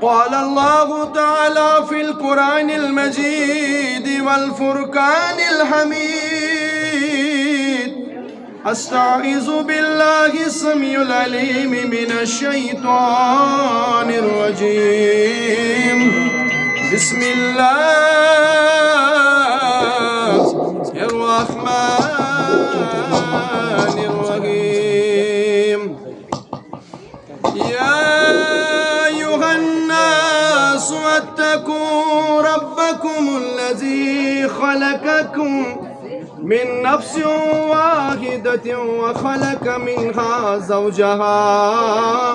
قال الله تعالى في القرآن المجيد والفرقان الحميد أستعيذ بالله السميع العليم من الشيطان الرجيم بسم الله الرحمن الرحيم يا أيها الناس اتقوا ربكم الذي خلقكم من نفس واحدة وخلق منها زوجها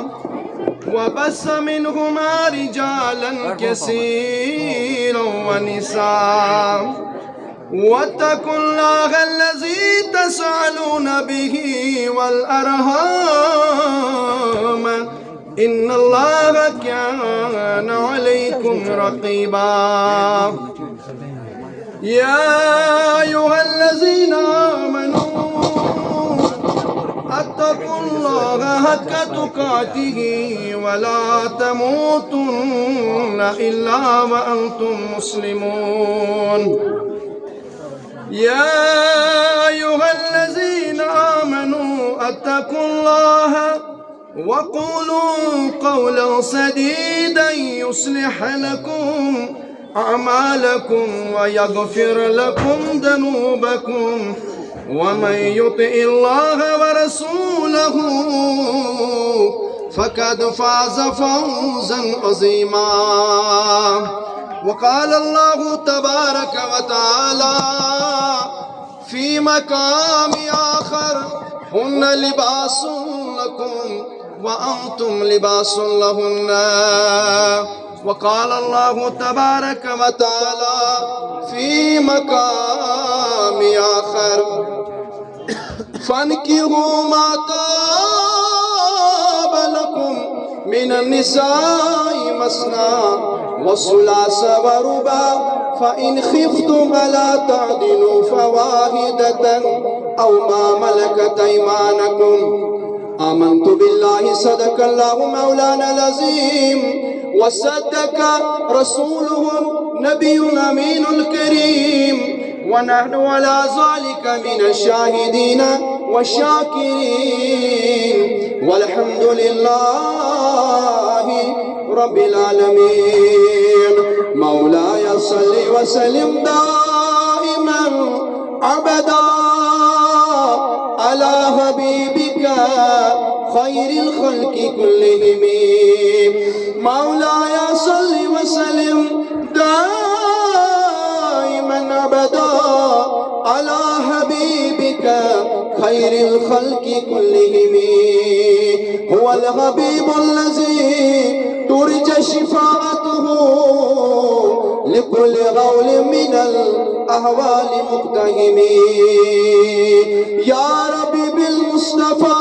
وبث منهما رجالا كثيرا ونساء واتقوا الله الذي تسألون به والأرحام إن الله كان عليكم رقيبا يا أيها الذين آمنوا اتقوا الله حق تقاته ولا تموتن إلا وأنتم مسلمون يا أيها الذين آمنوا اتقوا الله وقولوا قولا سديدا يصلح لكم أعمالكم ويغفر لكم ذنوبكم ومن يطع الله ورسوله فقد فاز فوزا عظيما وقال الله تبارك وتعالى في مقام آخر هن لباس لكم وأنتم لباس لهن وقال الله تبارك وتعالى في مقام آخر فانكحوا ما طاب لكم من النساء مثنى وثلاث ورباع فإن خفتم ألا تعدلوا فواحدة أو ما ملكت أيمانكم آمنت بالله صدق الله مولانا العظيم وصدق رسوله النبي الأمين الكريم ونحن على ذلك من الشاهدين والشاكرين والحمد لله رب العالمين مولاي صل وسلم دائما أبدا على حبيبك خير الخلق كلهم مولاي صل وسلم دائما أبدا على حبيبك خير الخلق كلهم هو الحبيب الذي ترجى شفاعته لكل غول من الأهوال مقتهم يا ربي بالمصطفى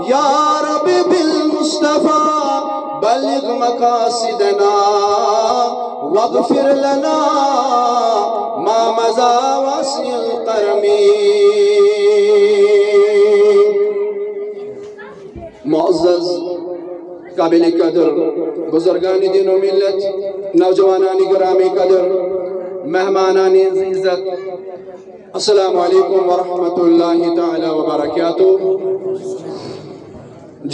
يا ربي بالمصطفى بلغ مقاصدنا واغفر لنا ما مضى واسع الكرم معزز قابل قدر بزرگان دین و ملت نوجوانان گرامی قدر مہمانان عزت السلام علیکم ورحمۃ اللہ تعالی وبرکاتہ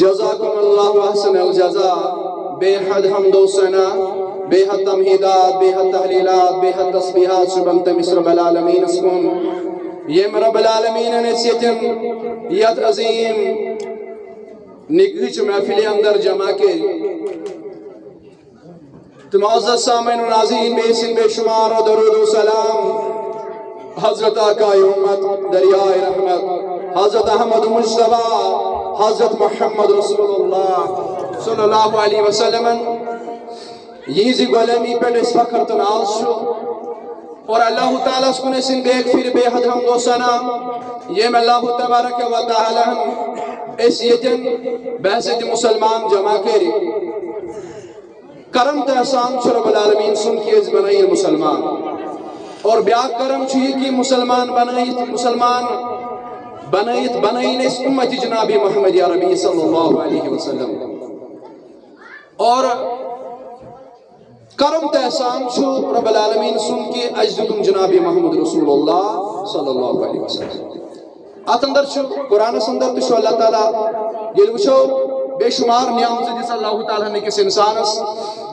جزاکم اللہ احسن الجزاء بے حد حمد و ثنا بے حد تمہیدات بے حد تحلیلات بے حد تسبیحات شبنت مصر رب العالمین اسکن یہ رب العالمین نسیتن یت عظیم نکھ محفل اندر جمع کے معزز سامعین و ناظرین بے سن بے شمار و درود و سلام حضرت آقا امت دریائے رحمت حضرت احمد مجتبی حضرت محمد رسول اللہ صلی اللہ علیہ وسلم یہ زی غلامی پر اس فخر تناز شو اور اللہ تعالیٰ سکنے سن بیک پھر بے حد حمد و ثنا یہ میں اللہ تبارک و تعالیٰ اس یتن بحثت مسلمان جمع کری کرم تحسان چھ رب العالمین سن کی از بنائی مسلمان اور بیاک کرم چھوئی کی مسلمان بنائیت اس امت جناب محمد عربی صلی اللہ علیہ وسلم اور کرم تو احسان چھو رب العالمین سن کے اجدتم جناب محمد رسول اللہ صلی اللہ علیہ وسلم ات اندر چھو قرآن اندر تو اللہ تعالیٰ یہ وچھو بے شمار نعمت دس اللہ تعالیٰ نے کس انسانس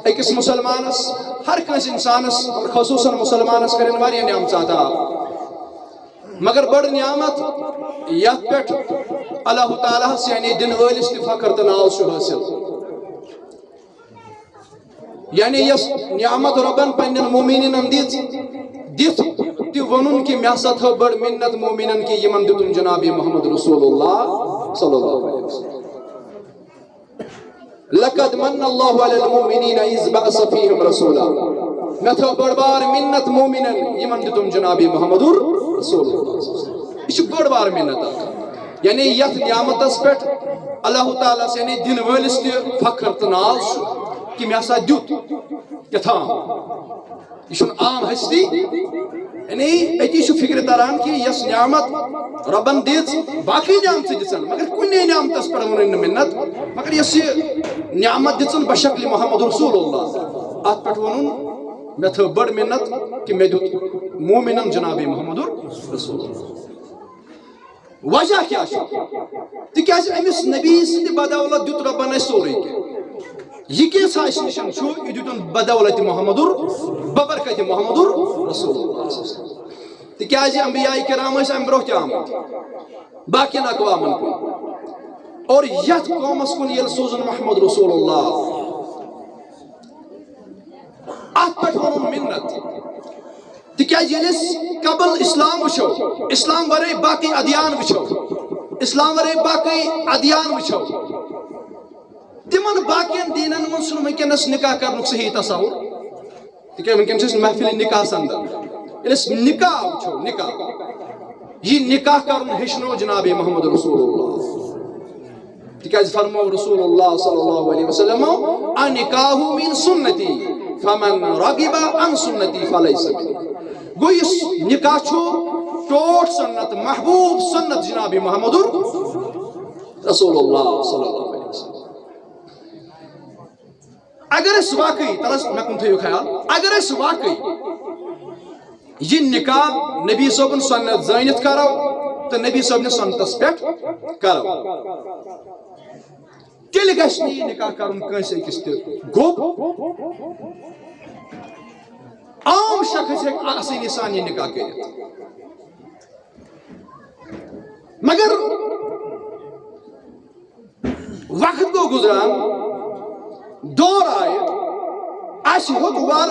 اکس مسلمانس ہر کس انسانس خصوصاً مسلمانس کرن واریاہ نعمت عطا مگر بڑ نعمت یت پہ اللہ تعالیٰ یعنی دن ولس تہ فخر تو ناو چھ حاصل یعنی یس نعمت ربن پنن مومنین دت تہ ونن کہ مے ہسا تھو بڑ منت مومنن کہ یمن دتم جناب محمد رسول اللہ صلی اللہ علیہ وسلم لقد من اللہ علی المؤمنین اذ بعث فیہم رسولا مے تھو بڑ بار منت مومنن یمن دتم جناب محمد رسول اللہ صلی اللہ علیہ وسلم یہ بڑ بار منت یعنی یت نعمتس پہ اللہ تعالیٰ سے یعنی دن ولس تہ فخر تو ناز کہ مے ہسا دیت یتھام یہ عام ہستی یعنی اتی فکر تران کہ یس نعمت ربن دِژ باقی نعمت دِژن مگر کُنے نعمتس پہ ونن منت مگر یس نعمت دِژن بشکل محمد رسول اللہ ات پہ ونن مے تھو بڑ منت کہ مے دیت مومنن جناب محمد رسول اللہ وجہ کیا تکیاز امس نبی سند بدولت دیت ربن اس سورے یہ کس اس نشان چھو یہ دیتن بدولت محمد ببرکت محمد رسول اللہ تکیاز انبیاء کرام اس ام برو آمت باقی اقوامن کن اور یت قومس کن یل سوزن محمد رسول اللہ ات پہ ون منت تکیاز یلس قبل اسلام وچھو اسلام ورے باقی ادیان وچھو اسلام ورے باقی ادیان وچھو تمن باقین دینن من سن ونکس نکاح کرنک صحیح تصور تکیاز ونکس محفل نکاح اندر یلس نکاح وچھو نکاح یہ نکاح کرن ہشنو جناب محمد رسول اللہ تکیاز فرمو رسول اللہ صلی اللہ علیہ وسلم انکاح من سنتی فمن رغب عن سنتی فلیس منی گو اس نکاح چھو ٹوٹ سنت محبوب سنت جناب محمد رسول اللہ صلی اللہ علیہ وسلم اگر اس واقعی ترس میں کن تھیو خیال اگر اس واقعی یہ نکاح نبی صاحب سنت زینت کرو تو نبی صاحب نے سنتس پیٹ کرو تیل گھس نہیں نکاح کرن کنسے کس تہ گوب عام شخص ہے آسانی سان یہ نکاح کرت مگر وقت کو گزران دور آئے اس ہوت وار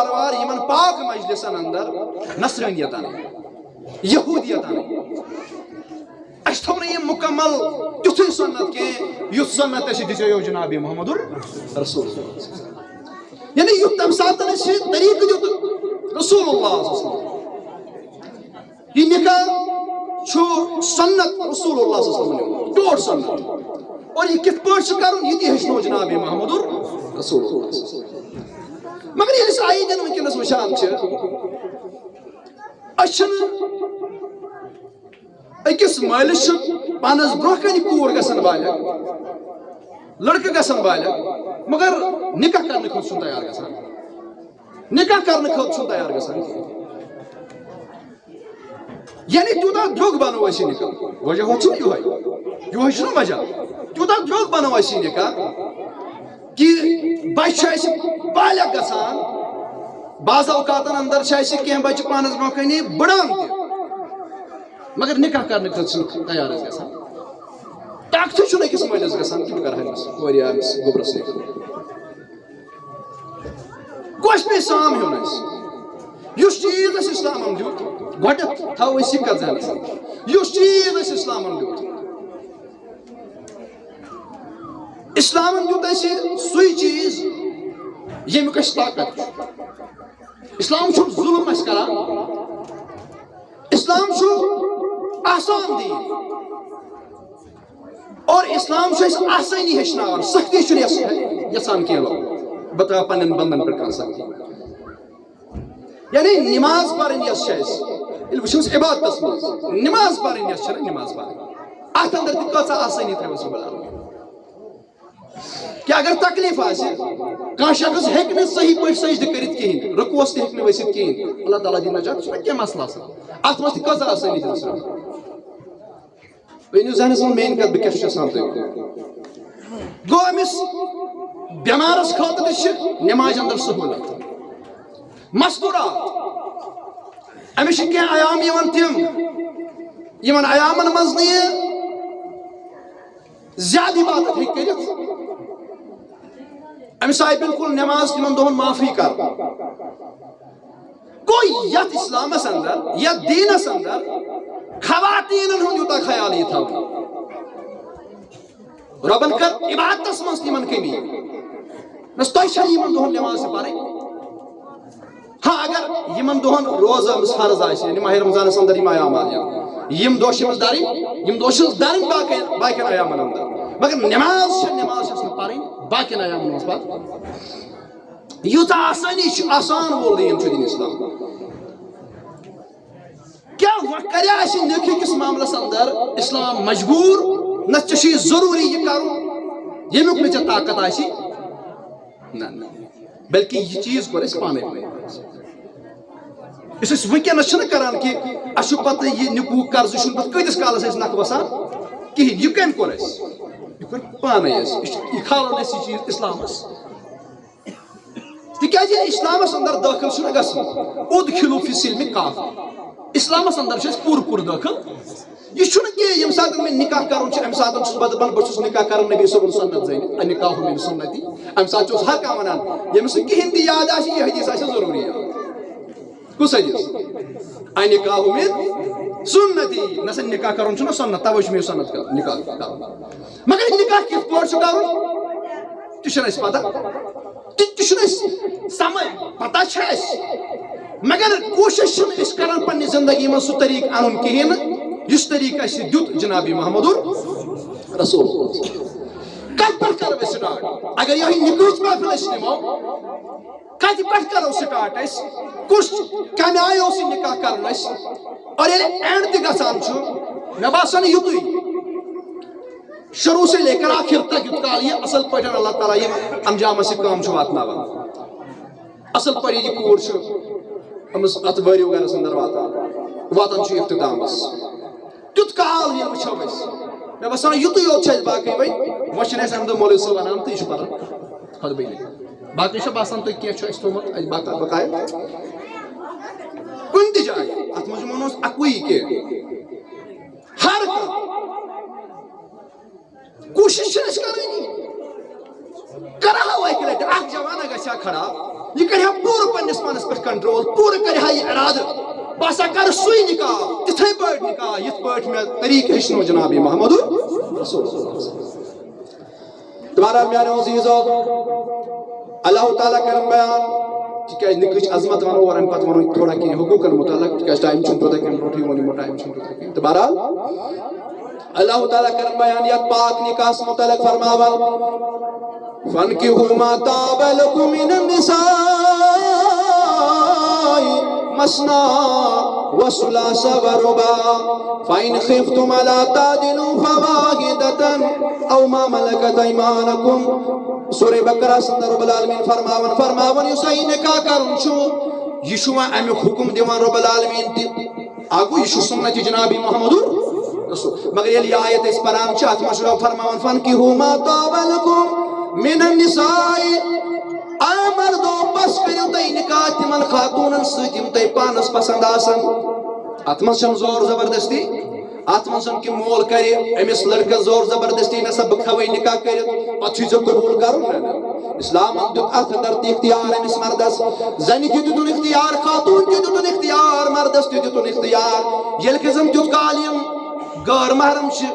وار یمن پاک مجلسن اندر نصرانیت آنے یہودیت آنے اس تھو یہ مکمل تیتھی سنت کے یت سنت اسی دیو جناب محمد رسول یعنی یت تم ساتن اسی طریق دیت رسول اللہ صلی اللہ علیہ وسلم یہ نکاح چھو سنت رسول اللہ صلی اللہ علیہ وسلم ٹوٹ سنت اور یہ کت پاٹ کرن یہ تی ہشنو جناب محمد رسول اللہ مگر یہ اس آئی دن ونکس وشان اچھن اکس مالس پانس برہ کن کور گسن بالغ لڑکہ گسن بالغ مگر نکاح کرنے خود چھن تیار گسان نکاح کرنے خود چھن تیار گسان یعنی تیوتاہ درٛوگ بنو اسی نکاح وجہ ہو چھن یہ چھن وجہ تیوتاہ درٛوگ بنو اسی نکاح کہ بچہ اس بالغ گسان بعض اوقاتن اندر کینٛہہ بچہ پانس برہ کن بڑان تہ مگر نکاح کرنے خود چھن تیار گسان طاقت چھن أکس مٲلِس گژھان کہِ بہٕ کرٕ ہا أمِس واریاہ أمِس گوٚبرس نِکاح گوٚژھ مےٚ سام ہیوٚن اَسہِ یُس چیٖز اَسہِ اِسلامن دیُت گۄڈنٮ۪تھ تھاوو أسۍ یہِ کتھ ذہنس منٛز یُس چیٖز اَسہِ اِسلامن دیُت اِسلامن دیُت اَسہِ سُے چیٖز ییٚمیُک اَسہِ طاقت چھُ اِسلام چھُنہٕ ظُلم اَسہِ کران اِسلام چھُ آسان دیٖن اور اسلام چھُ اَسہِ آسٲنی ہیٚچھناوان سختی چھُنہٕ یژھان کینٛہہ بہٕ ترٛاو پننٮ۪ن بنٛدن پٮ۪ٹھ کانٛہہ سختی یعنی نماز پرٕنۍ یۄس چھِ اَسہِ ییٚلہِ وٕچھو أسۍ عبادتس منٛز نماز پرٕنۍ یۄس چھےٚ نہ نماز پرٕنۍ اتھ اندر تہِ کۭژاہ آسٲنی تھٲوٕس رۄبُل العالمیٖن کہ اگر تکلیف آسے کان شخص ہیکنے صحیح پٲٹھۍ سجدٕ کٔرِتھ کِہیٖنۍ رکوٗعس تہِ ہیٚکہِ نہٕ ؤسِتھ کِہیٖنۍ اللہ تعالیٰ دِی نجات چھُنہ کینٛہہ مسلہٕ آسان اتھ منٛز تہِ کۭژاہ آسٲنی چھِ آسان ؤنِو ذہنس منٛز میٲنۍ کتھ بہٕ کیٛاہ چھُس یژھان تۄہہِ گوٚو أمِس بٮ۪مارس خٲطرٕ چھِ نٮ۪مازِ انٛدر سہوٗلت مستوٗرات أمِس چھِ کینٛہہ عیام یِوان تِم یِمن عیامن منٛز نہٕ یہِ زیادٕ عبادت ہیٚکہِ کٔرِتھ أمِس آیہِ بِلکُل نٮ۪ماز تِمن دۄہن معافی کرنہٕ گوٚو یتھ اسلامس انٛدر یتھ دیٖنس انٛدر خواتیٖنن ہُنٛد یوٗتاہ خیال یی تھاونہٕ رۄبن کٔر عبادتس منٛز تِمن کٔمی بس تۄہہِ چھنہٕ یِمن دۄہن نٮ۪ماز تہِ پرٕنۍ ہاں اگر یِمن دۄہن روزٕ أمِس فرض آسہِ یعنی ماہِ رمضانس انٛدر یِم عیام آسن یِم دۄہ چھِ أمِس دَرٕنۍ یِم دۄہ چھِس دَرٕنۍ باقین عیامن انٛدر مگر نٮ۪ماز چھَس نہٕ پرٕنۍ باقین عیامن منٛز پتہٕ یوٗتاہ آسٲنی چھِ آسان وول دیٖن چھُ دیٖن اسلام کیٛاہ وۄنۍ کریا اَسہِ نِکھ کِس معاملس انٛدر اسلام مجبوٗر نہ ژےٚ چھُے ضروٗری یہِ کرُن ییٚمیُک نہٕ ژےٚ طاقت آسہِ نہ بلکہ یہ چیٖز کوٚر اَسہِ پانے یُس أسۍ وٕنکٮ۪نس چھِنہٕ کران کہِ اَسہِ چھُ پتہٕ یہِ نِکوٗ قرضہٕ چھُنہٕ پتہٕ کۭتِس کالس اَسہِ نکھٕ وسان کِہیٖنۍ یہِ کٔمۍ کوٚر اَسہِ یہِ کوٚر پانے اَسہِ یہِ کھالون اَسہِ یہِ چیٖز اسلامس تِکیٛازِ اسلامس انٛدر دٲخل چھُنہ گژھُن اُدخِلوٗ فی السِلمِ کافہ اسلامس انٛدر چھِ أسۍ پوٗرٕ دٲخل یہ چھُنہٕ کینٛہہ ییٚمہِ ساتہٕ مےٚ نِکاح کرُن چھُ اَمہِ ساتہٕ چھُس بہٕ دپان بہٕ چھُس نِکاح کران نبی صٲبُن سنت زٲنِتھ نِکاحُ مِن سُنتی اَمہِ ساتہٕ چھُ ہر کانٛہہ ونان ییٚمِس نہٕ کِہیٖنۍ تہِ یاد آسہِ یہِ حدیٖث آسہِ ضروٗری یاد کُس حدیٖث نِکاحُ مِن سُنتی نہ سا نِکاح کرُن چھُنہ سنت تَوے چھُ مےٚ سنت نِکاح کرُن مگر نِکاح کِتھ پٲٹھۍ چھُ کرُن تہِ چھُنہٕ اَسہِ پتہ تہِ چھُنہٕ اَسہِ سمجھ پتہ چھِ اَسہِ مگر کوٗشش چھِنہٕ أسۍ کران پننہِ زندگی منٛز سُہ طریٖقہٕ اَنُن کِہیٖنۍ نہٕ یُس طریٖقہٕ اَسہِ دیُت جنابی محمد رسول کتہِ پٮ۪ٹھ کرو أسۍ سٹارٹ اگر یِہوٚے نِکہٕچ محفِل أسۍ نِمو کتہِ پٮ۪ٹھ کرو سٹارٹ أسۍ کُس کمہِ آیہِ اوس یہِ نِکاح کرُن اَسہِ اور ییٚلہِ اینڈ تہِ گژھان چھُ مےٚ باسان یُتُے شروع سے لے کر آخر تک یوٗت کال یہِ اصل پٲٹھۍ اللہ تعالیٰ یِم انجامس یہِ کٲم چھُ واتناوان اصل پٲٹھۍ یہِ کوٗر چھِ أمِس اَتھ وٲرِو گرس انٛدر واتان چھُ اختتامس تیُتھ کال ییٚلہِ وٕچھو أسۍ مےٚ باسان یُتُے یوت چھِ اَسہِ باقٕے وۄنۍ چھِنہٕ اَسہِ اَمہِ دۄہ مولوی صٲب وَنان تہٕ یہِ چھُ پران خۄطبہٕ باقٕے چھا باسان تۄہہِ کینٛہہ چھُ اَسہِ تھوٚومُت اَسہِ بقایہِ کُنہِ تہِ جایہِ اَتھ منٛز چھُ وَنو أسۍ اَکُے کینٛہہ ہر کانٛہہ کوٗشِش چھِ أسۍ کَرٲنی کرہو اَکہِ لٹہِ اکھ جوانا گژھِ ہا کھڑا یہِ کرِ ہا پوٗرٕ پننِس پانس پٮ۪ٹھ کنٹرول پوٗرٕ کرِ ہا یہِ ارادٕ بہٕ ہسا کرٕ سُے نِکاح تِتھٕے پٲٹھۍ نِکاح یِتھ پٲٹھۍ مےٚ طریٖقہٕ ہیٚچھنو جنابی محمد رسول تمہارا میانیو عزیزو اللہ تعالیٰ کرن بیان تِکیٛازِ نِکٕچ عظمت ونو اور امہِ پتہٕ ونو تھوڑا کینٛہہ حقوٗقن مُتعلق تِکیٛازِ ٹایم چھُنہٕ توٗتاہ کینٛہہ برونٛٹھٕے ووٚن یِمو ٹایم چھُنہٕ توٗتاہ کینٛہہ تہٕ بہرحال اللہ تعالیٰ کرن بیان یتھ پاک نِکاحس مُتعلق فرماوان فَانكِحُوا مَا طَابَ لَكُم مِنَ النِّسَاءِ مَثْنَىٰ وَثُلَاثَ وَرُبَاعَ فَإِنْ خِفْتُمْ أَلَّا تَعْدِلُوا فَوَاحِدَةً أَوْ مَا مَلَكَتْ أَيْمَانُكُمْ سورہ بقرہ اندر رب العالمین فرماون یُس یہِ نِکاح کرُن چھُ یہِ چھُ وۄنۍ امیُک حُکم دِوان رب العالمین تہِ اکھ گوٚو یہِ چھُ سُنت جنابی محمد رسول مگر ییٚلہِ یہِ آیت أسۍ پران چھِ اتھ منٛز چھُ رب فرماوان فَانكِحُوا مَا طَابَ لَكُم مِنَ النِّسَاءِ اے مردو بس کٔرِو تُہۍ نِکاح تِمن خاتوٗنن سۭتۍ یِم تۄہہِ پانس پسنٛد آسن اتھ منٛز چھنہٕ زور زبردستی اتھ منٛز چھنہٕ کہِ مول کرِ أمِس لڑکس زور زبردستی نہ سا بہٕ تھاوے نِکاح کٔرِتھ پتہٕ چھُے ژےٚ قبوٗل کرُن اسلامن دیُت اتھ انٛدر تہِ اختیار أمِس مردس زنہِ تہِ دِتُن اختیار خاتوٗن تہِ دِتُن اختیار مردس تہِ دِتُن اختیار ییٚلہِ کہِ زن تیُتھ کال یِم غٲر محرم چھِ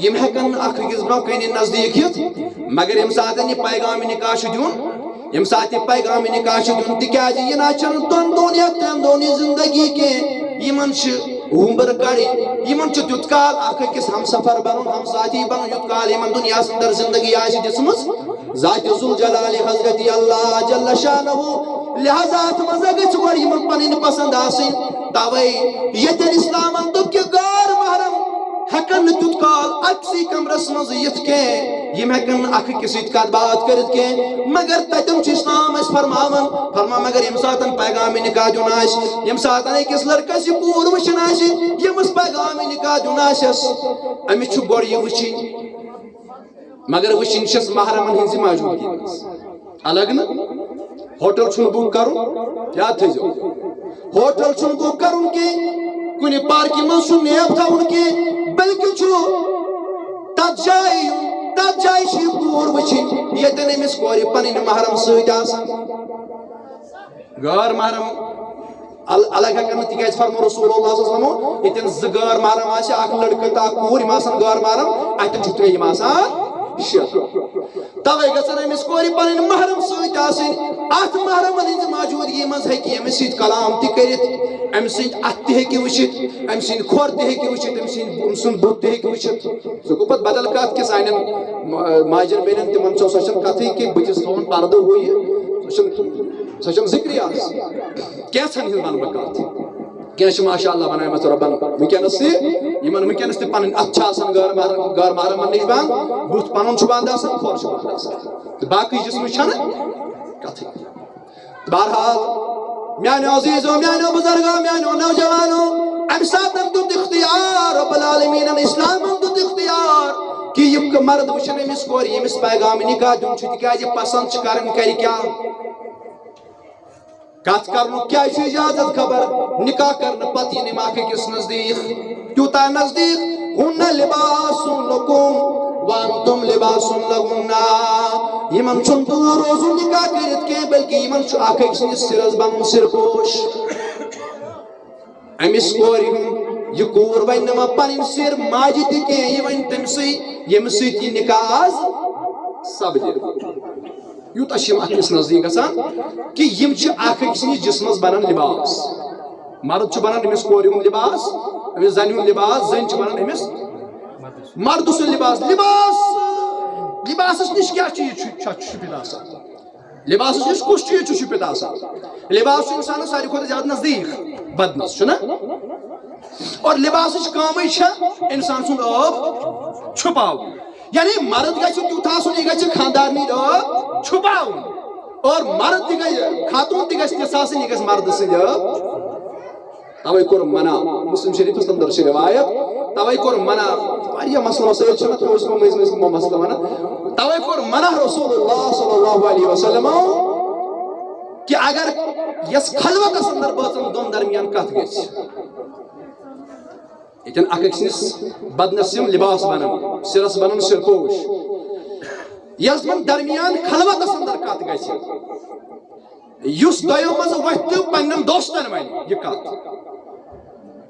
یِم ہٮ۪کن نہٕ اکھ أکِس برونٛہہ کَنہِ نزدیٖک یِتھ مگر ییٚمہِ ساتہٕ یہِ پیغامِ نِکاح چھُ دیُن ییٚمہِ ساتہٕ یہِ پیغامِ نِکاح چھُ دیُن تِکیٛازِ یہِ نہ چھنہٕ دۄن دۄہن یا ترٛٮ۪ن دۄہن یہِ زندگی کینٛہہ یِمن چھِ وُمبر کڑٕنۍ یِمن چھُ تیُتھ کال اکھ أکِس ہمسفر بنُن ہمساتھی بنُن یُتھ کال یِمن دُنیاہس انٛدر زندگی آسہِ دِژمٕژ ذاتِ ذوالجلالِ حضرت اللہ جل شانہ لہذا اتھ منٛز گژھِ گۄڈٕ یِمن پنٕنۍ پسنٛد آسٕنۍ توے ییٚتٮ۪ن اسلامن دوٚپ کہِ غٲر محرم ہٮ۪کن نہٕ تیُتھ کال أکسٕے کمرس منٛز یِتھ کینٛہہ یم ہیکن اکھ أکِس سۭتۍ کتھ باتھ کٔرِتھ کینٛہہ مگر تتٮ۪ن چھُ اسلام اسہِ فرماوان مگر ییٚمہِ ساتہٕ پیغام نکاح دیُن آسہِ ییٚمہِ ساتہٕ أکِس لڑکس یہِ کوٗر وٕچھِن آسہِ ییٚمِس پیغام نکاح دیُن آسٮ۪س أمِس چھُ گۄڈٕ یہِ وٕچھِنۍ مگر وٕچھِنۍ چھَس محرمن ہٕنٛزِ موجوٗدگی منٛز الگ نہٕ ہوٹل چھُنہٕ بُک کرُن یاد تھٲیزیو ہوٹل چھُنہٕ بُک کرُن کینٛہہ کُنہِ پارکہِ منٛز چھُنہٕ نیب تھاوُن کینٛہہ بلکہِ چھُ تتھ جایہِ یُن تتھ جایہِ چھِ یہِ کوٗر وٕچھِنۍ ییٚتٮ۪ن أمِس کورِ پنٕنۍ محرم سۭتۍ آسان غٲر محرم الگ ہیکن نہٕ تِکیازِ فرمو رسول اللہ صلی اللہ علیہ وسلم ییٚتٮ۪ن زٕ غٲر محرم آسہِ اکھ لڑکہٕ تہٕ اکھ کوٗر یِم آسان غٲر محرم اتٮ۪ن چھُ ترٛیٚیِم آسان توے گژھن أمِس کورِ پنٕنۍ محرم سۭتۍ آسٕنۍ اتھ محرمن ہٕنٛزِ موجوٗدگی منٛز ہیٚکہِ أمِس سۭتۍ کلام تہِ کٔرِتھ أمۍ سٕنٛدۍ اَتھٕ تہِ ہیٚکہِ وٕچھِتھ أمۍ سٕنٛدۍ کھۄر تہِ ہیٚکہِ وٕچھِتھ أمۍ سُنٛد بُتھ تہِ ہیٚکہِ وٕچھِتھ سُہ گوٚو پتہٕ بدل کتھ کہِ سانٮ۪ن ماجٮ۪ن بیٚنٮ۪ن تِمن سۄ چھنہٕ کتھٕے کہِ بٕتھِس تھاوُن پردٕ ہُہ یہِ سۄ چھنہٕ ذِکرٕے آسان کینٛژھن ہٕنٛز ونہٕ بہٕ کتھ کینٛہہ چھِ ماشاء اللہ بنایمژ رۄبن وٕنکٮ۪نس تہِ یِمن وٕنکٮ۪نس تہِ پنٕنۍ اَتھٕ چھِ آسان غٲر محرمن نِش بنٛد بُتھ پنُن چھُ بنٛد آسان کھۄر چھُ بنٛد آسان تہٕ باقٕے جسمٕچ چھنہٕ کتھٕے بہرحال میانیو عزیزو میانیو بزرگو میانیو نوجوانو امہِ ساتہٕ دیُت اختیار رب العالمیٖنن اسلامن دیُت اختیار کہ یِم مرد وٕچھن أمِس کورِ ییٚمِس پیغام نکاح دیُن چھُ تِکیازِ پسنٛد چھِ کرٕنۍ کرِ کیٛاہ کتھ کرنُک کیٛازِ چھُ اجازت خبر نکاح کرنہٕ پتہٕ یِن یِم اکھ أکِس نزدیٖک تیوٗتاہ نزدیٖک ہُنَ لِباسُن لَکُم وَانتُم لِباسُن لَہُنَّ یِمن چھُنہٕ دوٗر روزُن نکاح کٔرِتھ کینٛہہ بلکہِ یِمن چھُ اکھ أکۍ سٕنٛدِس سِرس بنُن سِرپوش أمِس کورِ ہُنٛد یہِ کوٗر وَنہِ نہٕ وۄنۍ پنٕنۍ سِر ماجہِ تہِ کینٛہہ یہِ وَنہِ تٔمسٕے ییٚمِس سۭتۍ یہِ نکاح آز سپدِ یوٗتاہ چھِ یِم اکھ أکِس نزدیٖک گژھان کہِ یِم چھِ اکھ أکۍ سٕنٛدِس جسمس بنان لباس مرد چھُ بنان أمِس کورِ ہُنٛد لباس أمِس زنہِ ہُنٛد لباس زٔنۍ چھِ بنان أمِس مردٕ سُنٛد لباس لباسس نِش کیٛاہ چیٖز چھُ شُپِتھ آسان لباسس نِش کُس چیٖز چھُ شُپِتھ آسان لباس چھُ انسانس ساروی کھۄتہٕ زیادٕ نزدیٖک بدنس چھُنہ اور لباسٕچ کٲمٕے چھےٚ انسان سُنٛد ٲب چھُپاوُن یعنی مرد گژھِ تیُتھ آسُن یہِ گژھِ خاندارنی ٲب چھُپاوُن اور مرد تہِ گژھِ خاتوٗن تہِ گژھِ تِژھ آسٕنۍ یہِ گژھِ مردٕ سٕنٛدۍ ٲب توے کوٚر منع مسلم شریفس اندر چھِ روایت توے کوٚر منع واریاہ مسلہٕ مسٲیل چھِنہ تھوڑا سا مٔنٛزۍ مٔنٛزۍ یِمو مسلہٕ ونان توے کوٚر منع رسول اللہ صلی اللہ علیہ وسلمو کہ اگر یس خلوتس اندر بٲژن دۄن درمیان کتھ گژھِ ییٚتٮ۪ن اکھ أکۍ سٕنٛدِس بدنس یِم لباس بنن سِرس بنن سِرپوش یس تِمن درمیان خلوتس اندر کتھ گژھِ یُس دۄیو منٛز وۄتھِ تہٕ پننٮ۪ن دوستن ونہِ یہِ کتھ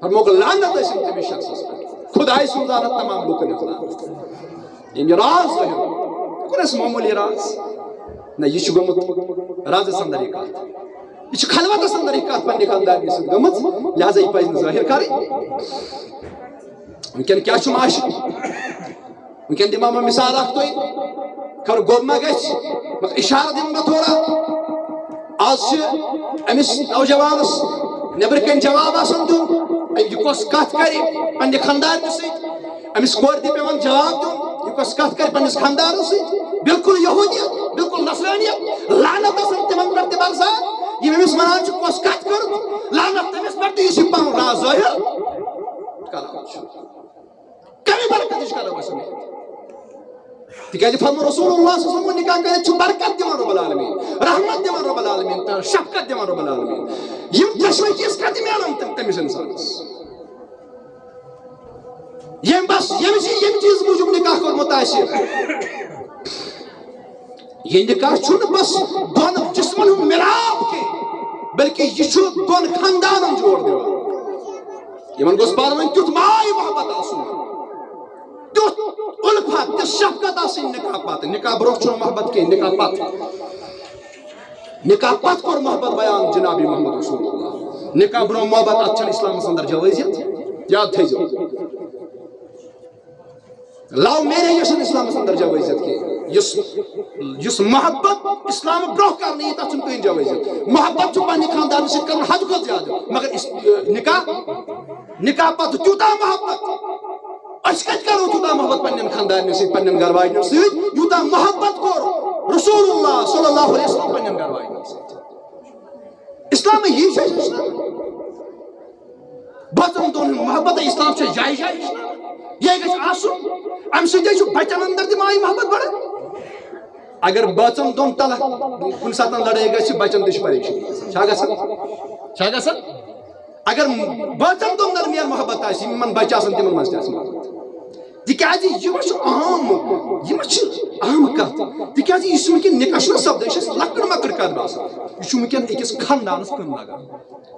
فرموکھ لعنت ٲسِن تٔمِس شخصس پٮ۪ٹھ خداے سُنٛد لعنت تمام لُکن ہٕنٛز لعنت ییٚمۍ یہِ راز ظٲہِر کوٚر اَسہِ معموٗلی راز نہ یہِ چھُ گوٚمُت رازس اندر یہِ کتھ یہِ چھِ خلوتس اندر یہِ کتھ پننہِ خاندارنہِ سۭتۍ گٔمٕژ لہذا یہِ پزِ نہٕ ظٲہِر کرٕنۍ وٕنکٮ۪ن کیٛاہ چھُ معاشرٕ وٕنکٮ۪ن دِمو بہٕ مثال اکھ تۄہہِ خبر گوٚب ما گژھِ مگر اِشارٕ دِمہٕ بہٕ تھوڑا آز چھِ أمِس نوجوانس نیٚبرٕ کَنۍ جواب آسان دیُن یہِ کۄس کتھ کرِ پننہِ خاندارنہِ سۭتۍ أمِس کورِ تہِ پیٚوان جواب دیُن یہِ کۄس کتھ کرِ پننِس خاندارس سۭتۍ بالکل یہوٗدیت بالکل نصرٲنیت لعنت ٲسن تِمن پٮ۪ٹھ تہِ برسان یِم أمِس ونان چھِ کۄس کتھ کٔرٕتھ لعنت تٔمِس پٮ۪ٹھ تہٕ یہِ چھُ پنُن راز ظٲہِر کران چھُ کمہِ برکتٕچ کرو أسۍ اُمید تِکیازِ فرمو رسول اللہ صلی اللہ علیہ وسلم نکاح کٔرِتھ چھُ برکت دِوان رۄب العالمیٖن رحمت دِوان رۄب العالمیٖن تہٕ شفقت دِوان رۄب العالمیٖن یِم دۄشوے چیٖز کتہِ میلان تٔمِس انسانس ییٚمہِ بس ییٚمہِ چیٖز موٗجوٗب نکاح کوٚرمُت آسہِ یہِ نکاح چھُنہٕ بس دۄن جسمن ہُنٛد مِلاپ کینٛہہ بلکہِ یہِ چھُ دۄن خاندانن جوڑ دِوان یِمن گوٚژھ پانہٕ ؤنۍ تیُتھ ماے محبت آسُن تیُتھ اُلفت تِژھ شفقت آسٕنۍ نکاح پتہٕ نکاح برونٛہہ چھُنہٕ محبت کینٛہہ نکاح پتہٕ کوٚر محبت بیان جنابی محمد رسول اللہ نکاح برونٛہہ محبت اتھ چھنہٕ اسلامس اندر جوٲزیت یاد تھٲیزیو لو میریج چھنہٕ اسلامس اندر جوٲزیت کینٛہہ یُس محبت اسلام برونٛہہ کرنہٕ یی تتھ چھُنہٕ کٕہٕنۍ جوٲزیت محبت چھُ پننہِ خاندارنہٕ سۭتۍ کرُن حدٕ کھۄتہٕ زیادٕ مگر نکاح پتہٕ تیوٗتاہ محبت اس کت کرو تیوتاہ محبت پنن خاندان ست پنن گھر واجن ست یوتاہ محبت کور رسول اللہ صلی اللہ علیہ وسلم پنن گھر واجن ست اسلام یہ ہے اسلام بچن دون محبت اسلام سے جائے جائے یہ گژھِ آسُن امہ سۭتۍ چھُ بچن اندر تہِ ماے محبت بڑھان اگر بچن دون تل کُنہِ ساتہٕ لڑٲے گژھِ بچن تہِ چھِ پریشٲنی چھا گژھان اگر بچن دون درمیان محبت آسہِ یِمن بچہِ آسن تِمن منٛز تہِ آسہِ محبت تِکیازِ یہِ ما چھُ عام کتھ تِکیازِ یہِ چھُ وٕنکٮ۪ن نِکاح چھُنہ سپدان یہِ چھِ اَسہِ لۄکٕٹ مۄکٕٹ کتھ باسان یہِ چھُ وٕنکٮ۪ن أکِس خاندانس کٕن لگان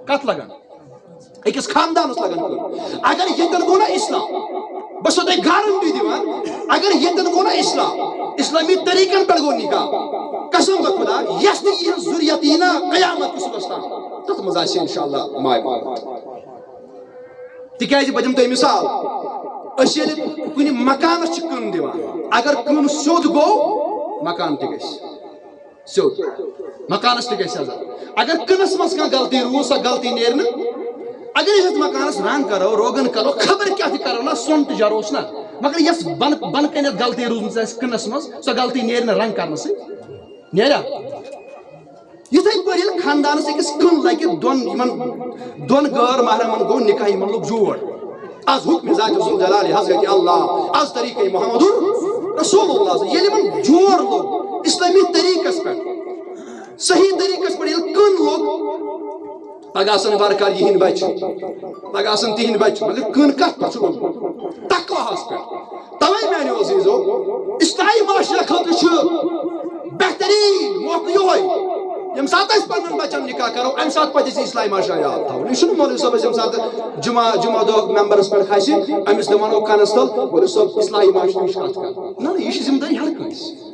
کتھ لگان أکِس خاندانس لگان کٕن اگر ییٚتٮ۪ن گوٚو نہ اسلام بہٕ چھُسو تۄہہِ گارنٹی دِوان اگر ییٚتٮ۪ن گوٚو نہ اسلام اسلامی طریقن پٮ۪ٹھ گوٚو نِکاح قسم بہ خدا یس نہٕ یِہنٛز ضروٗرت یی نہ قیامت کِس صُبحس تام تتھ منٛز آسہِ انشاءاللہ ماے محبت تِکیازِ بہٕ دِمہٕ تۄہہِ مثال أسۍ ییٚلہِ کُنہِ مکانس چھِ کٕن دِوان اگر کٕن سیوٚد گوٚو مکان تہِ گژھِ سیوٚد مکانس تہِ گژھِ عزت اگر کٕنس منٛز کانٛہہ غلطی روٗز سۄ غلطی نیرِ نہٕ اگر أسۍ اتھ مکانس رنگ کرو روغن کرو خبر کیٛاہ تہِ کرو نہ سۄن تہِ جروس نہ مگر یس بن کنیتھ غلطی روٗزمٕژ آسہِ کٕنس منٛز سۄ غلطی نیرِ نہٕ رنگ کرنہٕ سۭتۍ نیرا یِتھٕے پٲٹھۍ ییٚلہِ خاندانس أکِس کٕن لگہِ دۄن غٲر محرمن گوٚو نِکاح یِمن لوٚگ جوڑ از حکم ذات ذوالجلال حضرت اللہ از طریقہ محمد رسول اللہ ییٚلہِ یِمن جوڑ لوٚگ اسلامی طریقس پٮ۪ٹھ صحیح طریقس پٮ۪ٹھ ییٚلہِ کٕن لوٚگ پگہ آسن وارکار یِہنٛدۍ بچہِ پگہ آسن تِہنٛدۍ بچہِ مگر کٕن کتھ پٮ۪ٹھ چھُ لوٚگمُت تقواہس پٮ۪ٹھ توے میانیو عزیزو اسلامی معاشرٕ خٲطرٕ چھُ بہتریٖن موقعہٕ یِہوے ییٚمہِ ساتہٕ أسۍ پننٮ۪ن بچن نِکاح کرو امہِ ساتہٕ پزِ اَسہِ اسلامی معاشرٕ یاد تھاوُن یہِ چھُنہٕ مولوی صٲبس ییٚمہِ ساتہٕ جمعہ دۄہ ممبرس پٮ۪ٹھ کھسہِ أمِس نہٕ ونو کنس تل مولوی صٲب اسلامی معاشرٕچ کتھ کر نہ یہِ چھِ ذمہٕ دٲری ہر کٲنٛسہِ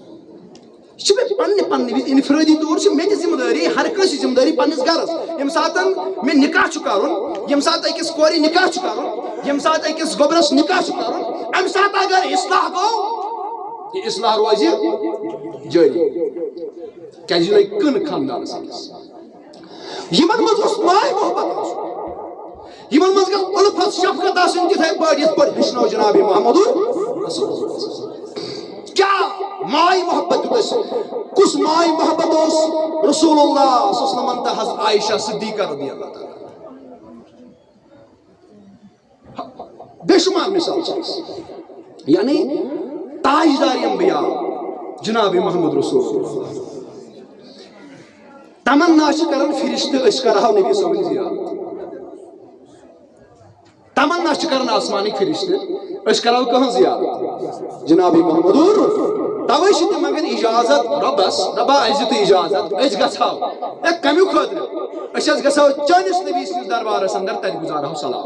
یہ چھ پنہ وز انفرادی طور سے مے ذمہ داری ہر کٲنٛسہِ ذمہ داری پنس گرس ییٚمہِ ساتہٕ مےٚ نِکاح چھُ کرُن ییٚمہِ ساتہٕ أکِس کورِ نِکاح چھُ کرُن ییٚمہِ ساتہٕ أکِس گوٚبرس نِکاح چھُ کرُن امہِ ساتہٕ اگر اصلاح گوٚو یہِ اصلاح روزِ جٲری کیازِ یہِ لگہِ کٕن خاندانس أکِس یِمن منٛز اوس ماے محبت آسُن یِمن منٛز گژھِ اُلفت شفقت آسٕنۍ تِتھٕے پٲٹھۍ یِتھ پٲٹھۍ ہیٚچھنو جناب محمد رسول کیا ماے محبت کس ماے محبت اس رسول اللہ صلی اللہ علیہ وسلم حضرت عائشہ صدیقہ رضی اللہ تعالیٰ بے شمار مثال یعنی تاجدار انبیاء جناب محمد رسول اللہ تمنا چھ کران فرشتہ أسۍ کرہو نبی صٲبٕنۍ زیارت تمنا چھ کران آسمانی فرشتہ أسۍ کرہو کہن زیارت جناب محمد توے چھ تِم مگر اجازت ربس ربا اَسہِ دِ اجازت أسۍ گژھو اے کمیُک خٲطرٕ أسۍ حظ گژھو چٲنِس نبی سٕنٛدِس دربارس اندر تتہِ گزارہو سلام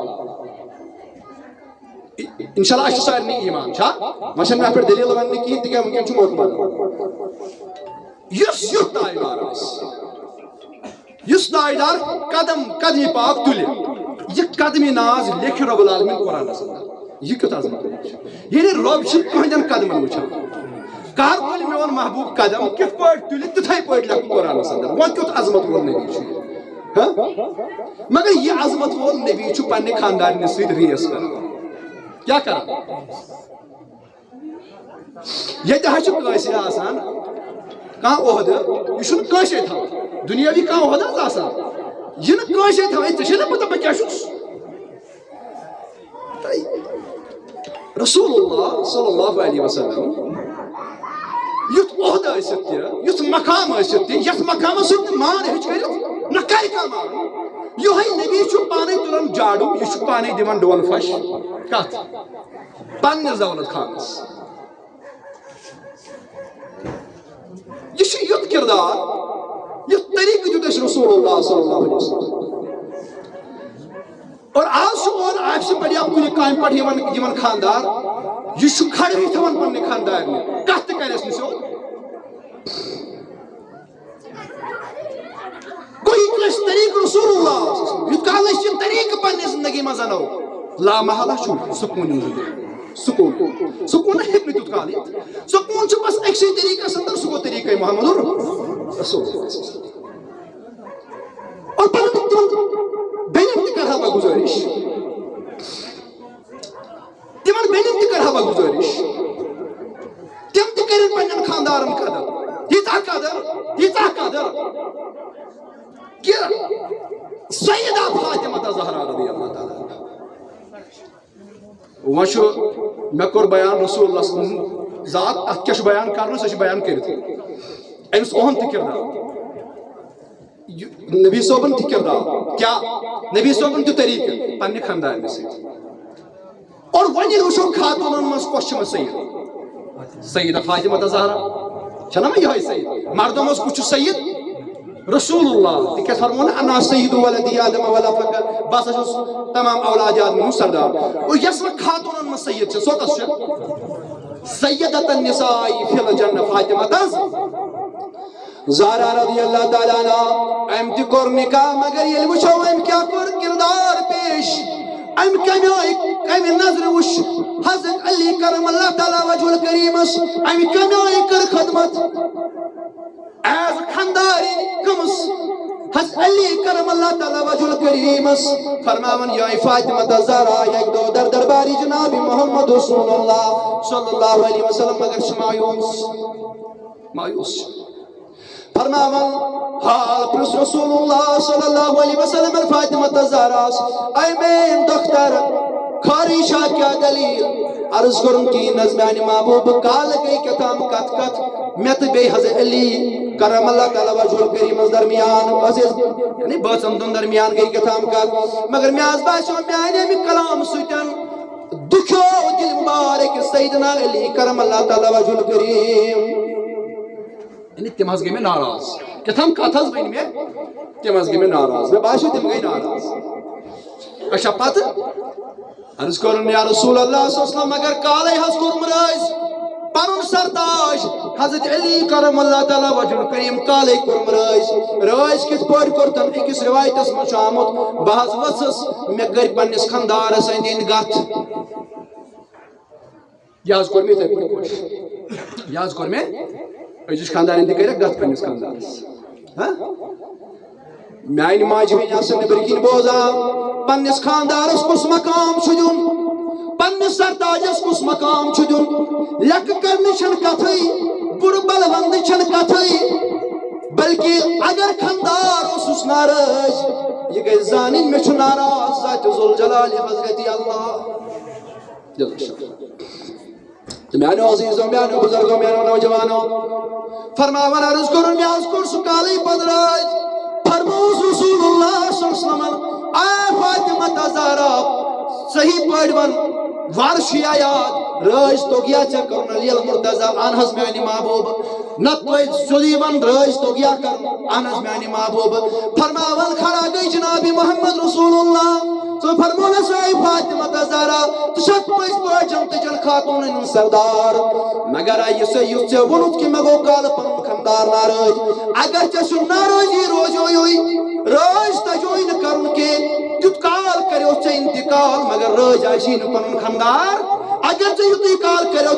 انشاءاللہ اَسہِ چھُ سارنٕے ایمان چھا وۄنۍ چھنہٕ مےٚ پٮ۪ٹھ دلیٖل وننہٕ کِہیٖنۍ تِکیٛازِ وٕنکٮ۪ن چھُ مطمئن یُس یُتھ تاجدار آسہِ یُس تاجدار قدمہِ پاک تُلہِ یہِ قدمہِ ناز لیکھِ رۄب العالمیٖن قرآنس اندر یہِ کیُتھ عظمت یعنی رۄب چھُ تُہنٛدٮ۪ن قدمن وٕچھان کر تُلہِ میون محبوب قدم کِتھ پٲٹھۍ تُلہِ تِتھٕے پٲٹھۍ لیکھُن قرآنس اندر وۄنۍ کیُتھ عظمت وول نبی چھُ مگر یہِ عظمت وول نبی چھُ پننہِ خاندانہِ سۭتۍ ریس کران کیٛاہ کران ییٚتہِ حظ چھُ کٲنٛسہِ آسان کانٛہہ عہدٕ یہِ چھُنہٕ کٲنٛسے تھاوان دُنیٲوی کانٛہہ عہدٕ حظ آسان یہِ نہٕ کٲنٛسے تھاوان ژےٚ چھے نہ پتہ بہٕ کیٛاہ چھُس رسول اللہ صلی اللہ علیہ وسلم یُتھ عہدٕ ٲسِتھ تہِ یُتھ مقام ٲسِتھ تہِ یتھ مقامس سۭتۍ نہٕ مان ہیٚچھ کٔرِتھ نہ کرِ کانٛہہ مان یِہوٚے نبی چھُ پانے تُلان جاڈوٗ یہِ چھُ پانے دِوان ڈول پھش کتھ پننِس دولت خانس یہ چھُ یُتھ کردار یُتھ طریقہٕ دیُت اَسہِ رسول اللہ صلی اللہ علیہ وسلم اور آز چھُ اور آفسہِ پٮ۪ٹھ یا کُنہِ کامہِ پٮ۪ٹھ یِوان خاندار یہِ چھُ کھڑہٕے تھاوان پننہِ خاندارنہِ کتھ تہِ کرٮ۪س نہٕ سیوٚد گوٚو یہِ چھُ اَسہِ طریقہٕ رسول اللہ یُتھ کال أسۍ یہِ طریقہٕ پننہِ زندگی منٛز انو لامحالہ چھُ سکوٗن یِم زندگی سکوٗن ہیٚکہِ نہٕ تیُتھ کال یِتھ سکوٗن چھُ بس أکسٕے طریقس اندر سُہ گوٚو طریقے محمد رسول اور پنُن تِمن بیٚنٮ۪ن تہِ کرہا بہٕ گُزٲرِش تِمن تمن بینن تہ کرہا بہ گزارش تم تہ کرن پنن خاندارن قدر ییژاہ قدر کہ سیدہ فاطمہ زہرا رضی اللہ تعالیٰ وچ میں کور بیان رسول اللہ صلی اللہ علیہ وسلم ذات ات کیا بیان کرنا سہ بیان کرت امس اہم تہ کردار نبی صوبن تہ کردار کیا نبی صوبن تہ طریقہ پنہ خاندان سۭتۍ اور وۄنۍ ییٚلہِ وٕچھو خاتوٗنن منٛز کۄس چھِ سید سیدہ فاطمہ زہرا چھنا وۄنۍ یِہوٚے سید مردو منٛز کُس چھُ سید رسول اللہ تکیاز فرمون انا سید ولد آدم ولا فخر بس چھُس تمام اولاد آدم ہُنٛد سردار اور یس وۄنۍ خاتوٗنن منٛز سید چھِ سۄ کۄس چھِ سیدۃ النساء فی الجنہ فاطمہ زہرا رضی اللہ تعالیٰ عنہ أمۍ تہِ کوٚر نکاح مگر ییٚلہِ وٕچھو أمۍ کیٛاہ کوٚر کردار پیش أمۍ کمہِ نظرِ وٕچھ حضرت علی کرم اللہ تعالیٰ وجہ الکریمس أمۍ کمہِ آیہِ کٔر خدمت ایز خاندارین کمس حضرت علی کرم اللہ تعالیٰ وجہ الکریمس فرماون یا فاطمہ زہرا یک دو در درباری جناب محمد رسول اللہ صلی اللہ علیہ وسلم مگر چھ مایوس فرماون حال پرس رسول اللہ صلی اللہ علیہ وسلم فاطمہ زہرا اے مین دختر خارشہ کیا دلیل عرض کرن کی نظمیان محبوب کال گئی کتام کت کت میں تو بے حضرت علی کرم اللہ تعالیٰ وجہ الکریم درمیان یعنی بچن دن درمیان گئی کتام کت مگر میں آز باشو میں آئینے میں کلام سویتن دکھو دل مبارک سیدنا علی کرم اللہ تعالیٰ وجہ الکریم یعنی تم حض گئی میں ناراض کتام کت حض بین میں تم حض گئی میں ناراض میں باشو تم گئی ناراض اچھا پت عرض کرن یا رسول اللہ صلی اللہ علیہ وسلم اگر کالے حض کرم رائز پرن سرتاج حضرت علی کرم اللہ تعالیٰ وجہ الکریم کالے کرم رائز کت پور کرتن اکس روایت اس میں آمت بہز وسس میں گر پنس خاندار سندین گت یاز کور میں تھی خوش یاز کور میں أجِس خاندارن تہِ کٔرِکھ گتھ پننس خاندارس میانہِ ماجہِ وۄنۍ آسن نٮ۪برۍ کِنۍ بوزان پننس خاندارس کُس مقام چھُ دیُن پننس سرتاجس کُس مقام چھُ دیُن لیکھٕ کرنٕچ چھنہٕ کتھٕے بُرٕ بلوندٕ چھنہٕ کتھٕے بلکہِ اگر خاندار اوسُس ناراض یہِ گژھِ زانٕنۍ مےٚ چھُ ناراض ذاتِ ذوالجلال حضرت اللہ تو میانو عزیزوں میانو بزرگوں میانو نوجوانوں فرماون عرض کرن میں آز کور سُہ کالے پدراج فرموس رسول اللہ صلی اللہ علیہ وسلم اے فاطمہ زہرا صحیح پٲٹھۍ ون وارٕ چھُ یا یاد رٲز توگیا ژےٚ کرُن علی المرتضیٰ اہن حظ میانہِ محبوب نتہٕ توتہِ سیوٚدُے ون رٲز توگیا کرُن اہن حظ میانہِ محبوب فرماون کھڑا گٔے جناب محمد رسول اللہ تو فرمونس اے فاطمہ زہرا تو چھکھ پٔزۍ پٲٹھۍ تٕجن خاتوٗنن ہُنٛد سردار مگر یہِ ژےٚ ووٚنُتھ کہِ مےٚ گوٚو کالہٕ پنُن خاندار ناراض اگر ژےٚ سُہ ناراضی روزیوٕے رٲز تجوے نہٕ کرُن کینٛہہ تیُتھ کال کریو ژےٚ انتقال مگر رٲز آسی نہٕ پنُن خاندار اگر ژےٚ یُتُے کال کریو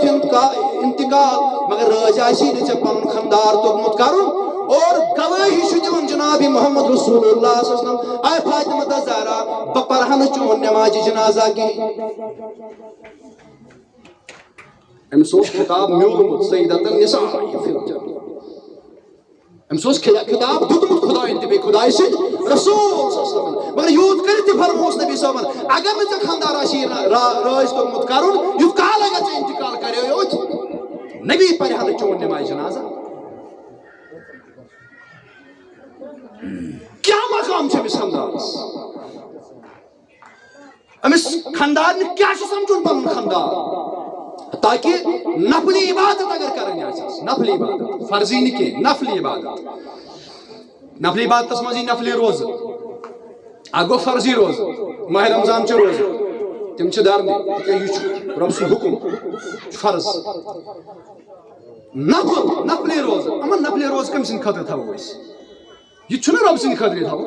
انتقال مگر رٲز آسی نہٕ ژےٚ پنُن خاندار توٚگمُت کرُن اور گواہی چھُ دِوان جناب محمد رسول اللہ صلی اللہ علیہ وسلم اے فاطمہ زہرا بہٕ پرہا نہٕ چون نمازِ جنازہ کینٛہہ أمس اوس خطاب میوٗلمُت سیدۃ النساء فی الجنہ أمس اوس خطاب دیُتمُت خدایَن تہِ بیٚیہِ خدایہِ سٕنٛدۍ رسول صلی اللہ علیہ وسلم مگر یوٗت کٔرِتھ تہِ فرموس نبی صٲبن اگر نہٕ ژےٚ خاندار آسی رٲز توٚگمُت کرُن یُتھ کال اگر ژےٚ انتقال کریو یوت نبی پرہا نہٕ چون نمازِ جنازہ کیا مقام چھُ أمِس خاندارس أمِس خاندارنہِ کیٛاہ چھُ سمجھُن پنُن خاندار تاکہ نفلی عبادت اگر کرنی آسٮ۪س نفلی عبادت فرضی نہٕ کینٛہہ نفلی عبادت نفلی عبادتس منٛز یی نفلی روزٕ اکھ گوٚو فرضی روزٕ ماہ رمضان چھِ روزٕ تِم چھِ درنہِ تِکیٛازِ یہِ چھُ رۄب سُنٛد حُکُم چھُ فرض نفلی روزٕ یِمن نفلی روزٕ کٔمۍ سٕنٛدِ خٲطرٕ تھاوو أسۍ یہ چھُنہٕ رۄب سٕنٛدِ خٲطرٕ تھاوو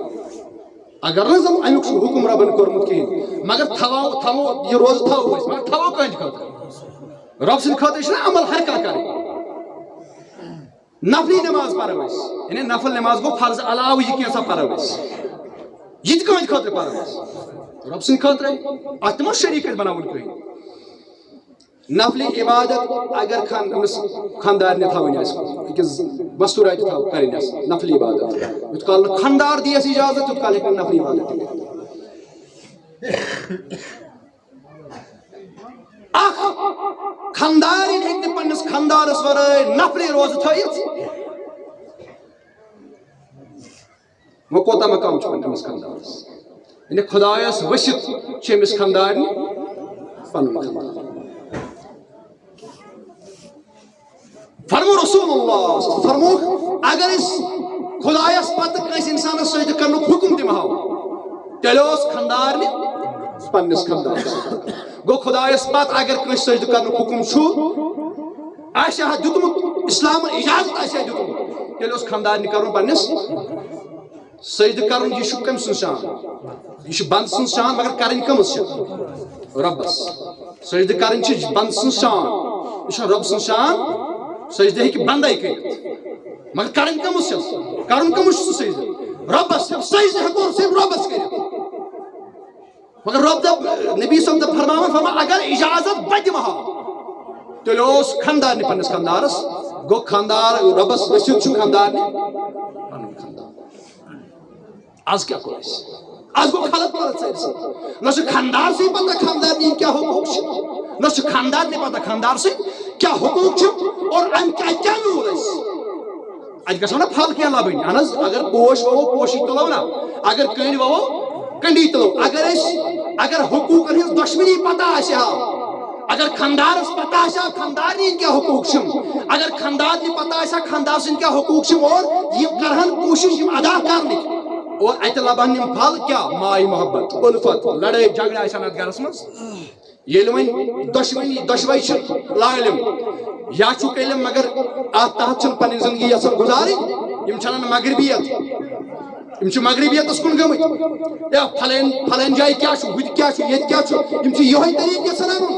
اگر نہٕ زن امیُک چھُ حُکُم رۄبن کوٚرمُت کِہیٖنۍ مگر تھاوو یہِ روزٕ تھاوو أسۍ مگر تھاوو کٕہٕنٛدِ خٲطرٕ رب سٕنٛدِ خٲطرٕ چھِنہ عمل ہر کانٛہہ کرٕنۍ نفلی نماز پرو أسۍ یعنی نفل نماز گوٚو فرض علاوٕ یہِ کینٛژھا پرو أسۍ یہِ تہِ کٕہٕنٛدِ خٲطرٕ پرو أسۍ رب سٕنٛدِ خٲطرٕ اتھ تہِ ما شریٖک اَسہِ بناوُن کٕہٕنۍ نفلی عبادت اگر خاندار نے تھاونی أکِس مستور کریں نفلی عبادت یوت کال خاندار دیس اجازت یوت کال ہیکن نفلی عبادت اخ خاندار ہیکن پنس خاندارس ورائے نفلی روز تھٲیِتھ وہ کوتاہ مقام چھُ پننس خاندارس یعنی خدایس ؤسِتھ چھِ أمِس خاندارنہِ پنُن خاندار فرمو رسول اللہ فرمو اگر اس خدایس پتہ کس انسان سجدہ کرنُک حکم دمہو تیلہِ اوس خاندارنہِ پننس خاندارس گو خدایس پتہ اگر کس سجدہ کرنُک حکم چھُ آسہِ ہا دیُتمُت اسلامن اجازت آسہِ ہا دیُتمُت تیلہِ اوس خاندارنہِ کرُن پننس سجدہ کرن یہ کم سن شان یہ بند سن شان مگر کرن کمس ربس سجدہ کرن بند سن شان یہ رب سن شان سجدہ ہیکہ بندے کرت مگر کرن کمس کرن کمس سجدہ ربس سجدہ ہیکو صرف ربس کرت مگر رب نبی صلی اللہ علیہ وسلم فرما اگر اجازت بدمہا تیلہِ اوس خاندارنہِ پننس خاندارس گو خاندار ربس ؤسِتھ چھُ خاندارنہِ پنُن خاندار آج کیا کوئی آج کو خلط پرت سیرسی نہ سے خاندار سے پتہ خاندار نہیں کیا حقوق چھے نہ سے خاندار نہیں پتہ خاندار سے کیا حقوق چھے اور ام کیا نور ہے آج کسا نا پھل کیا لابینی انز اگر پوش وہ پوشی تلو نا اگر کنڈ وہ کنڈی تلو اگر حقوق انہیں دشمنی پتہ آشے ہاں اگر خاندار اس پتہ آشا خاندار نہیں کیا حقوق چھم اگر خاندار نہیں پتہ آشا خاندار سے کیا حقوق چھم اور یہ کرہن کوشش ادا کرنے اور ایت لبان نیم پھل کیا مائی محبت الفت لڑائی جھگڑا آسان گھرس مز ییٚلہِ وۄنۍ دۄشوے چھِ لا علم یا چھُکھ علم مگر اتھ تحت چھنہٕ پنٕنۍ زندگی یژھان گزارٕنۍ یِم چھِ انان مغربیت یِم چھِ مغربیتس کُن گٔمٕتۍ یا پھلٲنۍ جایہِ کیٛاہ چھُ ہُتہِ کیٛاہ چھُ ییٚتہِ کیٛاہ چھُ یِم چھِ یِہوے طریٖقہٕ یژھان انُن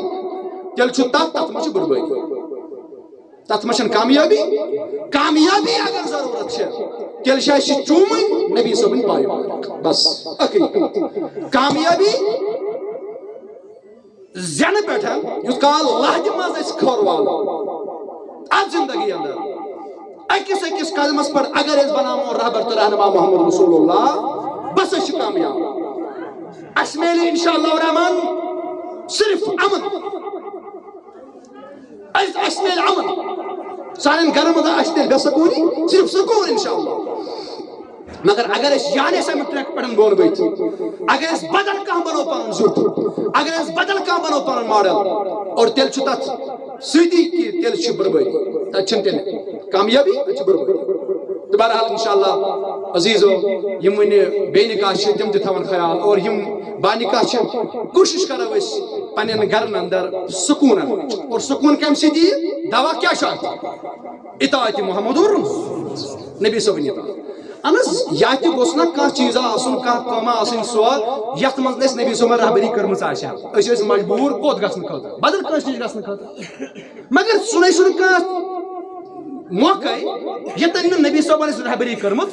تیٚلہِ چھُ تتھ منٛز چھِ بربٲدی تتھ منٛز چھنہٕ کامیابی اگر ضروٗرت چھِ تیٚلہِ چھِ اَسہِ چوٗمٕنۍ نبی صٲبٕنۍ پایہِ بس أکٕے کامیابی زینہٕ پٮ۪ٹھ یُس کال لہجہِ منٛز أسۍ کھۄر والو اتھ زندگی اندر أکِس قدمس پٮ۪ٹھ اگر أسۍ بناوو رہبر تہٕ رہنما محمد رسول اللہ بس أسۍ چھِ کامیاب اَسہِ میلہِ انشاءاللہ الرحمن صرف امن اَسہِ میلہِ امن سانٮ۪ن گرن منٛز آسہِ تیٚلہِ بے سکوٗنی صرف سکوٗن انشاءاللہ مگر اگر أسۍ جانے سمجھ ٹریک پٮ۪ٹھ بۄن ؤتھۍ اگر أسۍ بدل کانٛہہ بنو پنُن زیُٹھ اگر أسۍ بدل کانٛہہ بنو پنُن ماڈل اور تیٚلہِ چھُ تتھ سۭتی کہِ تیٚلہِ چھِ بربٲدی تتہِ چھنہٕ تیٚلہِ کامیابی تتہِ چھِ بربٲدی تہٕ بہرحال انشاءاللہ عزیزو یِم وٕنہِ بے نکاح چھِ تِم تہِ تھاون خیال اور یِم با نکاح چھِ کوٗشش کرو أسۍ پننٮ۪ن گرن اندر سکوٗن اننٕچ اور سکوٗن کمہِ سۭتۍ یِیہِ دوا کیٛاہ چھُ اتھ اطاعت محمد نبی صٲبٕنۍ اطاعت اہن یا تہِ گوٚژھ نہ کانٛہہ چیٖزا آسُن کانٛہہ کٲما آسٕنۍ سۄ یتھ منٛز نہٕ اَسہِ نبی صٲبن رہبری کٔرمٕژ آسہِ ہا أسۍ ٲسۍ مجبوٗر کوٚت گژھنہٕ خٲطرٕ بدل کٲنٛسہِ نِش گژھنہٕ خٲطرٕ مگر سُہ چھُنہٕ کانٛہہ موقعے ییٚتٮ۪ن نہٕ نبی صٲبن ٲسۍ رہبری کٔرمٕژ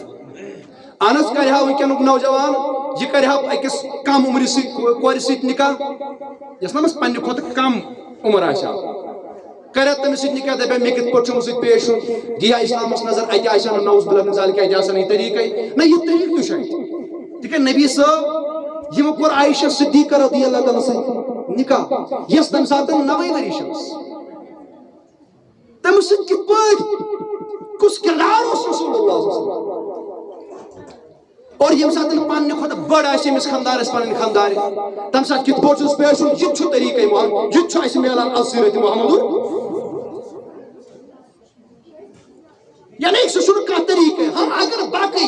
اہن حظ کرِ ہا وٕنکیٚنُک نوجوان یہِ کرِ ہا أکِس کم عمرِ سۭتۍ کورِ سۭتۍ نکاح یۄس نہ أمِس پننہِ کھۄتہٕ کم عمر آسہِ ہا کرِ تٔمِس سۭتۍ نکاح دپہِ مےٚ کِتھ پٲٹھۍ چھُ أمِس سۭتۍ پیش یُن دِیا اسلامس نظر اتہِ آسہِ نہٕ نوز باللہ مثال کہِ اتہِ آسن یہِ طریٖقے نہ یہِ طریٖقہٕ تہِ چھُ اتہِ تِکیٛازِ نبی صٲب یِمو کوٚر عایشہ صدیقہ رضی اللہ تعالیٰ سۭتۍ نکاح یۄس تمہِ ساتہٕ 90 ؤری چھِ ٲس تٔمِس سۭتۍ کِتھ پٲٹھۍ کُس کردار اوس رسول اللہ صلی اللہ علیہ وسلم اور ییٚمہِ ساتہٕ پننہِ کھۄتہٕ بٔڑ آسہِ أمِس خاندارس پنٕنۍ خاندارِ تمہِ ساتہٕ کِتھ پٲٹھۍ چھُس پیش یُن یہِ تہِ چھُ طریٖقے محمد یہِ تہِ چھُ اَسہِ میلان السیرت محمد یعنی سُہ چھُنہٕ کانٛہہ طریٖقے ہاں اگر باقٕے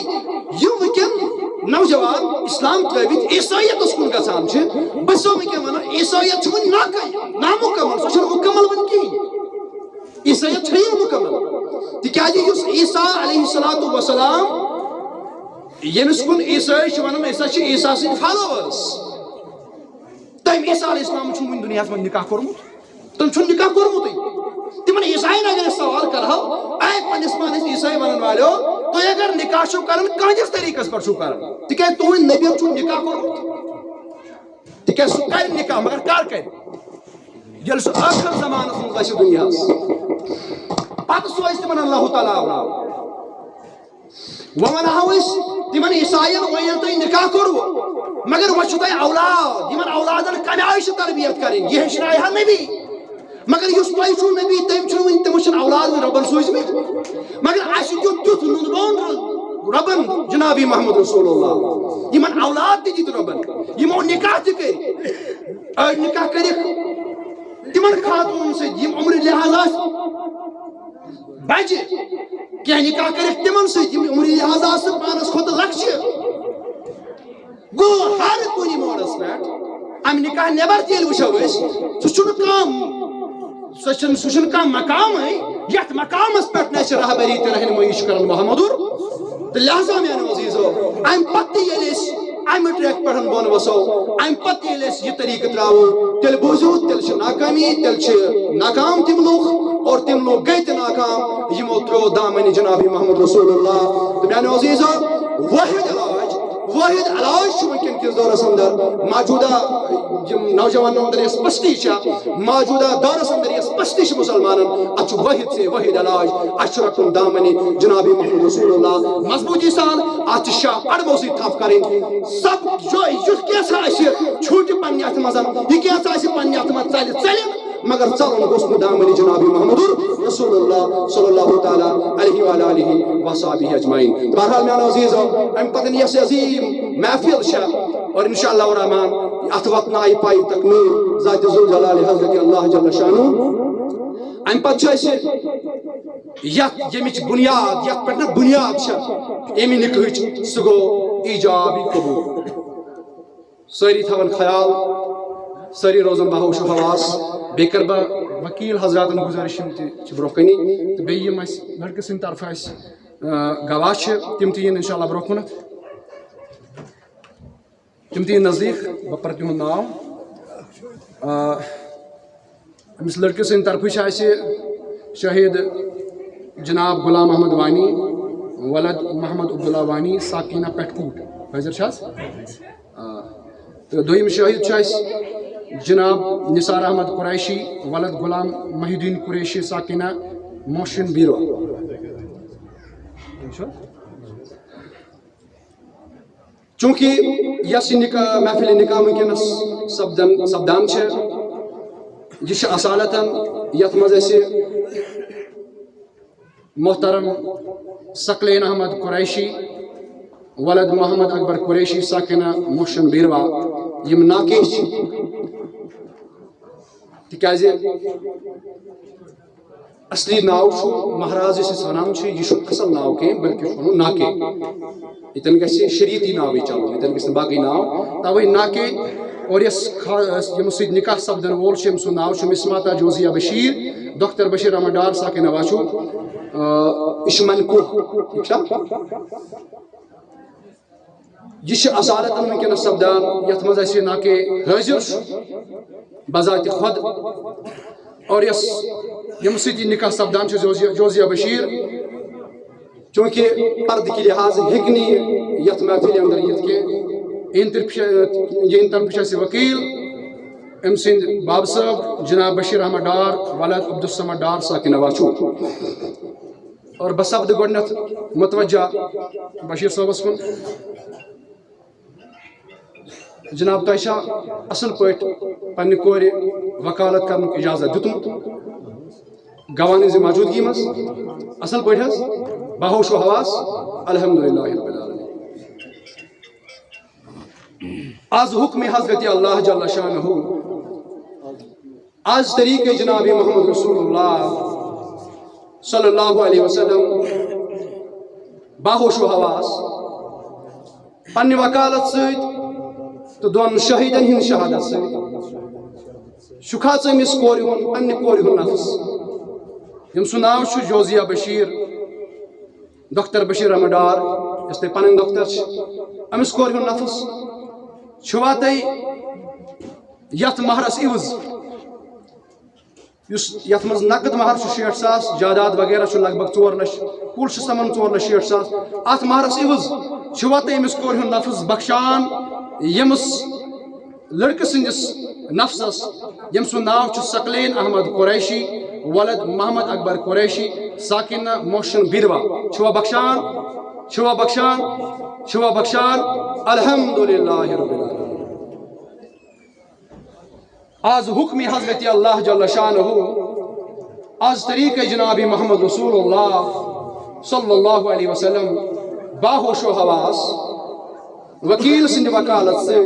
یِم وٕنکٮ۪ن نوجوان اسلام ترٲوِتھ عیسٲیتس کُن گژھان چھِ بہٕ چھُسو وٕنکٮ۪ن ونان عیسٲیت چھِ وُنہِ نامُکمل سۄ چھَنہٕ مُکمل وُنہِ کِہیٖنۍ عیسٲیت چھےٚ نہٕ مُکمل تِکیٛازِ یُس عیسیٰ علیہ الصلوۃ والسلام ییٚمِس کُن عیسٲے چھِ ونان أسۍ ہسا چھِ عیسیٰ سٕنٛدۍ فالوورٕس تٔمۍ عیسیٰ علیہ السلام چھُنہٕ وُنہِ دُنیاہس منٛز نکاح کوٚرمُت تٔمۍ چھُنہٕ نکاح کوٚرمُتٕے تِمن عیساین اگر أسۍ سوال کرہو اے پننِس پانس عیسائی ونن والیو تُہۍ اگر نکاح چھُو کران کہندِس طریٖقس پٮ۪ٹھ چھُو کران تِکیٛازِ تُہنٛدۍ نبیَن چھُنہٕ نکاح کوٚرمُت تِکیٛازِ سُہ کرِ نکاح مگر کر کرِ یل سہ آخر زمانس من گژھِ دنیاہس پتہ سوز تمن اللہ تعالیٰ اولاد ونہو تمن عیسائین ویل تھی نکاح کرو مگر وہ اولاد یمن اولادن کمہ آئی تربیت کریں یہ ہیچنایا نبی مگر اس تھی چھو نبی تم تم اولاد ربن سوزمت مگر اس دیت تیت نون ربن جنابی محمد رسول اللہ یمن اولاد تہ دت ربن یمو نکاح تہ کر نکاح کرک تمن خاتون ست یم عمر لحاظ بچہ کی نکاح کرک تمن ست یم عمر لحاظ پانس کھت لکچ گو ہر کن موڑس پہ ام نکاح نبر تیل وچھو سہ مقام یت مقامس پہ رہبری تو رہنمائی کران محمد تو لہذا میانو عزیزو ام پتہ یل ام ٹریک پہ بون وسو ام پتہ یل یہ طریقہ تراو تیل بوزو تیل ناکامی تیل ناکام تم لوگ اور تم لوگ گئی تہ ناکام یمو ترو دامن جناب محمد رسول اللہ تو میانو عزیزو واحد علاج ونکن کس دورس اندر موجودہ نوجوانوں اندر اس پستی موجودہ دورس اندر اس پستی مسلمانن اچھ واحد سے واحد علاج اچھ رکن دامن جناب محمد رسول اللہ مضبوطی سان اچھ شاہ اڑبو سی تھاپ کریں سب جو کیسا چھوٹ پنہ ات مزن یہ کیسا پنہ ات مز ژلن مگر ژلن گوس دامن جناب محمد رسول اللہ صلی اللہ تعالی علیہ وآلہ وصحبہ اجمعین بہرحال میانو عزیزو ام پتن یس عظیم محفل اور انشاءاللہ الرحمن ات واتنائی پائی تکمیل ذات ذوالجلال حضرت اللہ جل شانہ ام پتہ یمچ بنیاد یت پہ بنیاد امی نکاحچ سہ گو ایجابی قبول ساری تھون خیال ساری روزن بہوش و حواس بی کر بہ وکیل حضراتن گزارش برو کنی تو بیم لڑکہ سند طرف گواہ تم تین انشاءاللہ برو کن تم تین نزدیک بہ پر تہد ناو امس لڑکہ سند طرف شہید جناب غلام محمد وانی ولد محمد عبداللہ وانی ساکینہ پیٹ کوٹ حاضر تو دویم شہید جناب نثار احمد قریشی ولد غلام محی الدین قریشی ساکینہ موشن بیرو چونکہ یس نکاح محفل نکاح ونکس سپدان یہ اصالتاً یت مز محترم ثقلین احمد قریشی ولد محمد اکبر قریشی ساکینہ موشن بیروا یم ناکے تکیازِ اصلی ناو مہراز اس ونان یہ اصل ناو کی بلکہ ونو ناکے یتن گھس شریعتی ناو چلو یتن گھس باقی ناو توے ناکے اور یم سۭتۍ نکاح سپدن وول سُنٛد ناو مسماتا جوزیہ بشیر ڈاکٹر بشیر احمد ڈار ساکینہ واچو اشمن کو یہ اصالتاً ونکس سپدان یت مز ناکے حاضر بذات خود اور یم سۭتۍ نکاح سپدان جوزیہ بشیر چونکہ پرد کے لحاظ ہیکنی یت محفل اندر یت کے ان طرف وکیل ام سند باب صاحب جناب بشیر احمد ڈار ولد عبدالصمد ڈار ساکینہ واچو اور بسپد گۄڈنیتھ متوجہ بشیر صاحبس کن جناب تہ اصل پہ پنہ کور وکالت کرن اجازت دتمت گواہن ہز موجودگی مز اصل پہ بہوش و حواس الحمدللہ رب العالمین آز حکم حضرت اللہ جل شانہ آز طریقہ جناب محمد رسول اللہ صلی اللہ علیہ وسلم بہوش و حواس پنہ وکالت ست تو دون شہیدن ہند شہادت شکھا امس کور پنہ کور نفس یم سن ناو جوزیہ بشیر ڈاکٹر بشیر احمد ڈار اس تہ پن ڈاکٹر امس کور نفس چھوا تہ یت مہرس عوض یت مز نقد مہر 60,000 جائیداد وغیرہ لگ بھگ 4 لچھ کل سمان 4 لچھ 60,000 ات مہرس عوض چھوا تہ امس کور نفس بخشان یمس لڑکہ سندس نفسس یم سن ناو چھ سقلین احمد قریشی ولد محمد اکبر قریشی ساکنہ موشن بیروا چھوا بخشان چھوا بخشان چھوا بخشان الحمدللہ رب العالمین. آز حکم حضرت اللہ جل شانہ آز طریقہ جناب محمد رسول اللہ صلی اللہ علیہ وسلم باہوش و حواس وکیل سند وکالت سے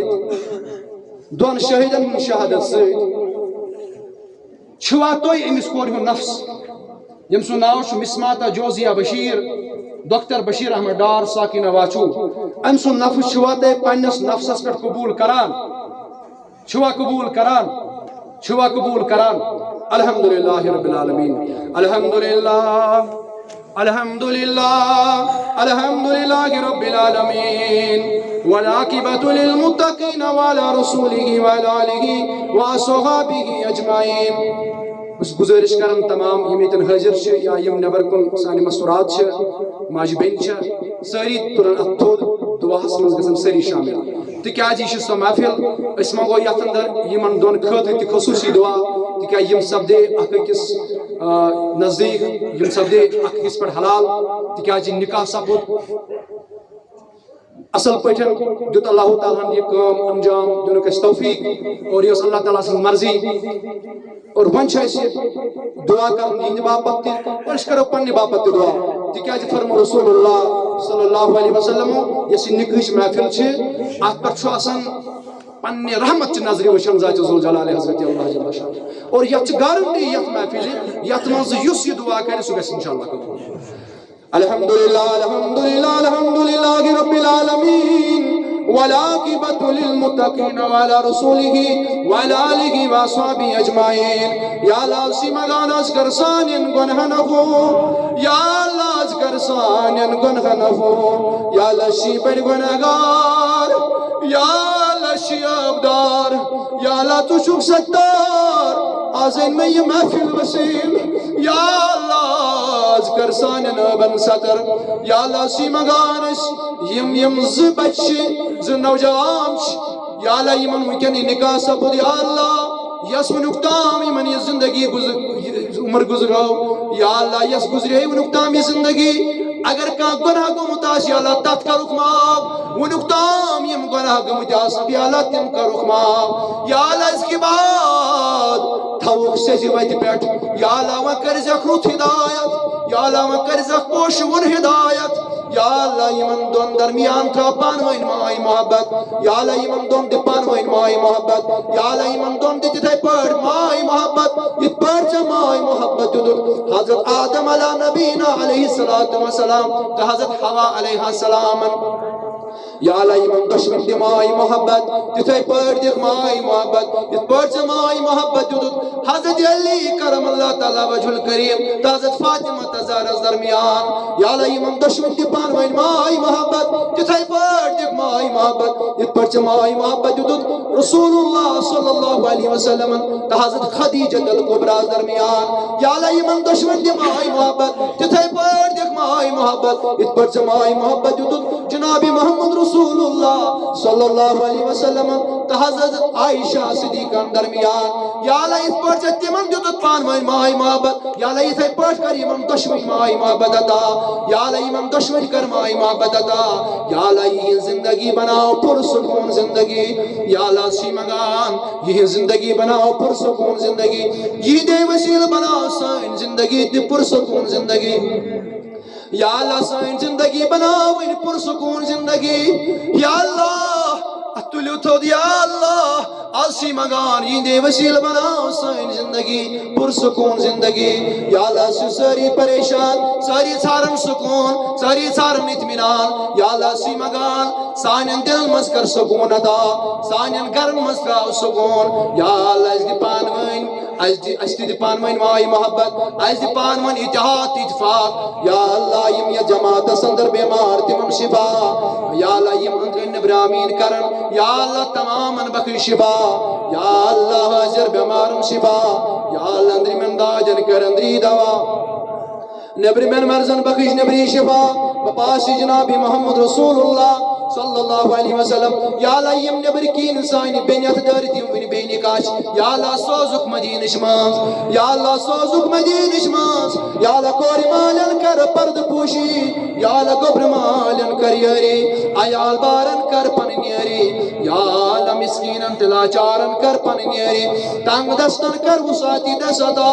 دون شہیدن شہادت سے چھوا توئی امس کور ہن نفس یم سن ناو چھ مسماتا جوزیہ بشیر ڈاکٹر بشیر احمد ڈار ساکنہ واچو ام سن نفس چھوا تے پنس نفسس پہ قبول کران چھوا قبول کران چھوا قبول کران الحمدللہ رب العالمین. الحمدللہ الحمدللہ الحمدللہ رب العالمین والعاقبۃ للمتقین وعلی رسولہ وعلی آلہ وصحبہ اجمعین. بس گزارش کرم تمام یم یتن حاضر چھ یا یم نبر کن سانہ مستورات چھ ماجہ بین چھ ساری ترن ات تھود دعاہس مز گژھن ساری شامل تکیازِ یہ سو محفل اس منگو یتھ اندر یمن دون خاطر تہ خصوصی دعا تکیازِ یم سپدے اکھ أکس نزدیک یم سپدے اکھ أکس پہ حلال تکیازِ نکاح سپد اصل پٹھن دیت اللہ تعالیٰ یہ کام انجام دنک اس توفیق اور یہ اللہ تعالیٰ سے مرضی اور ون دعا کرن یہ باپت تہ اور اس کرو پنہ باپت تہ دعا تکیازِ فرمو رسول اللہ صلی اللہ علیہ وسلم یس نکاح محفل چھ ات پر چھ آسان پنہ رحمت چہ نظر وچھن ذات ذوالجلال حضرت اللہ جل شانہ اور یت گارنٹی یت محفل یت منز یس یہ دعا کرے سہ گژھِ انشاءاللہ قبول. الحمدللہ الحمدللہ الحمدللہ رب العالمین والعاقبۃ للمتقین وعلی رسولہ وعلی آلہ وصحبہ اجمعین. یا اللہ سیمگان از کر سانین گناہ نفو یا اللہ از کر سانین گناہ نفو یا اللہ شی بڑ گناہگار یا اللہ شی عبدار یا اللہ تو شک ستار آزین میں یہ محفل وسیل یا اللہ از کر سانین بن ستر یا اللہ سیمگانش یم ز بچی ز نوجوان یا اللہ یمن وکن نکاح سپد یا اللہ یس ونک تام یمن یہ زندگی عمر گزرو یا اللہ یس گزرے ونک تام یہ زندگی اگر کان گناہ گومت آس یا اللہ تت کرک معاف ونک تام یم گناہ گومت آس یا اللہ تم کرک معاف یا اللہ اس کے بعد تھوک سزی وت پٹ یا اللہ و کرزک رت ہدایت یا اللہ و کرزک پوشون ہدایت یا اللہ یمن دون درمیان تھا پانوین مائی محبت یا اللہ یمن دون دی پانوین مائی محبت یا اللہ یمن دون دی تھے پڑ مائی محبت یہ پڑ چا مائی محبت حضرت آدم علیہ نبینا علیہ السلام تو حضرت حوا علیہ السلام یا اللہ یمن دشمن دی مائی محبت تتھے پڑ دی مائی محبت یہ پڑ چا مائی محبت حضرت علی کرم اللہ تعالی وجہ الکریم تو حضرت فاطمہ تزارز درمیان یا اللہ یمن دشمن دی پانوین مائی محبت تتھے پڑ دی مائی محبت یہ پڑ چا مائی محبت رسول اللہ صلی اللہ علیہ وسلم تو حضرت خدیجہ الکبریٰ درمیان یا اللہ یمن دشمن دی مائی محبت تتھے پڑ دی مائی محبت یہ پڑ چا مائی محبت جناب محمد رسول اللہ صلی اللہ علیہ وسلم تو حضرت عائشہ صدیقہ درمیان یا اللہ اس پر چتی من دیتت پانوین مائی محبت یا اللہ اس پر کر امام دشمن مائی محبت عطا یا اللہ امام دشمن کر مائی محبت عطا یا اللہ یہ زندگی بناؤ پرسکون زندگی یا اللہ سیمگان یہ زندگی بناؤ پرسکون زندگی یہ دے وسیل بناؤ سائن زندگی دی پرسکون زندگی یا اللہ سائن زندگی بناؤ ان پرسکون زندگی یا اللہ اتلیو تھو یا اللہ آسی مگان یہ دے وسیل بناؤ سائن زندگی پرسکون زندگی یا اللہ ساری پریشان ساری سارن سکون ساری سارن اطمینان یا اللہ سی مگان سانین دل مسکر سکون ادا سانین گرم مسکر سکون یا اللہ اس دی پانوین اس دی پانوین مائی محبت اس دی پانوین اتحاد اتفاق یا اللہ یم یا جماعت سندر بیمار تمام شفا یا اللہ یم اندر نبرامین کرن یا اللہ تمام بخی شفا یا اللہ حاضر بیمارم شفا یا اللہ اندر من داجن کر اندری دوا نبری من مرزن بخیش نبری شفا بپاسی جناب محمد رسول اللہ صلی اللہ علیہ وسلم یا اللہ یم نبر کین سانی بینیت دار تیم ونی بینی کاش یا اللہ سوزک مدینش مانز یا اللہ سوزک مدینش مانز یا اللہ کوری مالن کر پرد پوشی یا اللہ گبر مالن کر یری ایال بارن کر پننیری یا اللہ مسکینن تلاچارن کر پننیری تنگ دستن کر وساتی دستا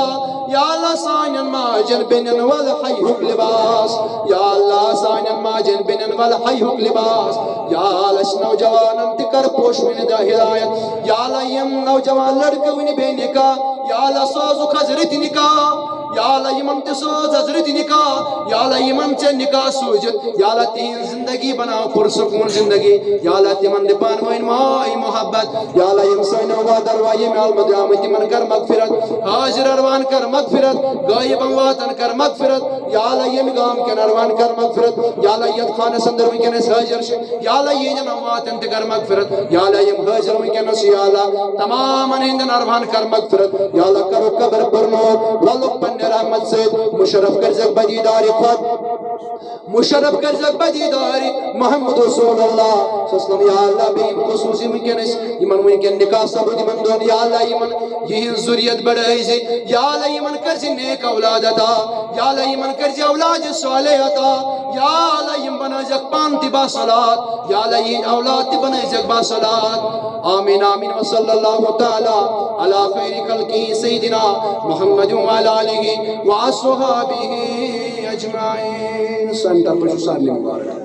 یا اللہ سانین ماجن بینن والحیحک لباس یا اللہ سانین ماجن بینن والحیحک لباس یا اللہ نوجوانن تکر پوش من دا ہدایت یا اللہ یم نوجوان لڑکہ ونی بے نکاح یا اللہ سوزک حضرت نکاح یا اللہ یمن تسوز حضرت نکاح یا اللہ یمن چے نکاح سوجت یا اللہ تین زندگی بناو پرسکون زندگی یا اللہ تیمن دے پانوین مائی محبت یا اللہ یم سینو وادر وایم علمد آمد تیمن کر مغفرت حاضر اروان کر مغفرت غائب امواتن کر مغفرت یا اللہ یم گام کے نروان کر مغفرت یا اللہ ید خانہ سندر من کے نس حاضر شے یا اللہ یہ جن امواتن تے کر مغفرت یا اللہ یم حاضر من کے نس یا اللہ تمام انہند نروان کر مغفرت یا اللہ کرو قبر پرنور واللک پن رحمت سے مشرف کرزک بدیداری خود مشرف کرزک بدیداری محمد رسول اللہ صلی اللہ علیہ وسلم یا اللہ بیم خصوصی ممکنس یمن ممکن نکاح سبود من دون یا اللہ یمن یہن ذریت بڑھائی سے یا اللہ یمن کرزی نیک اولاد عطا یا اللہ یمن کرزی اولاد صالح عطا یا اللہ یم بنا جگ پانتی با صلاة یا اللہ ین اولاد تی بنا جگ با صلاة آمین آمین وصلی اللہ تعالی علی خیر خلقی سیدنا محمد وعلی آلہ وصحابہ اجمعین سنٹر پر سارے مبارک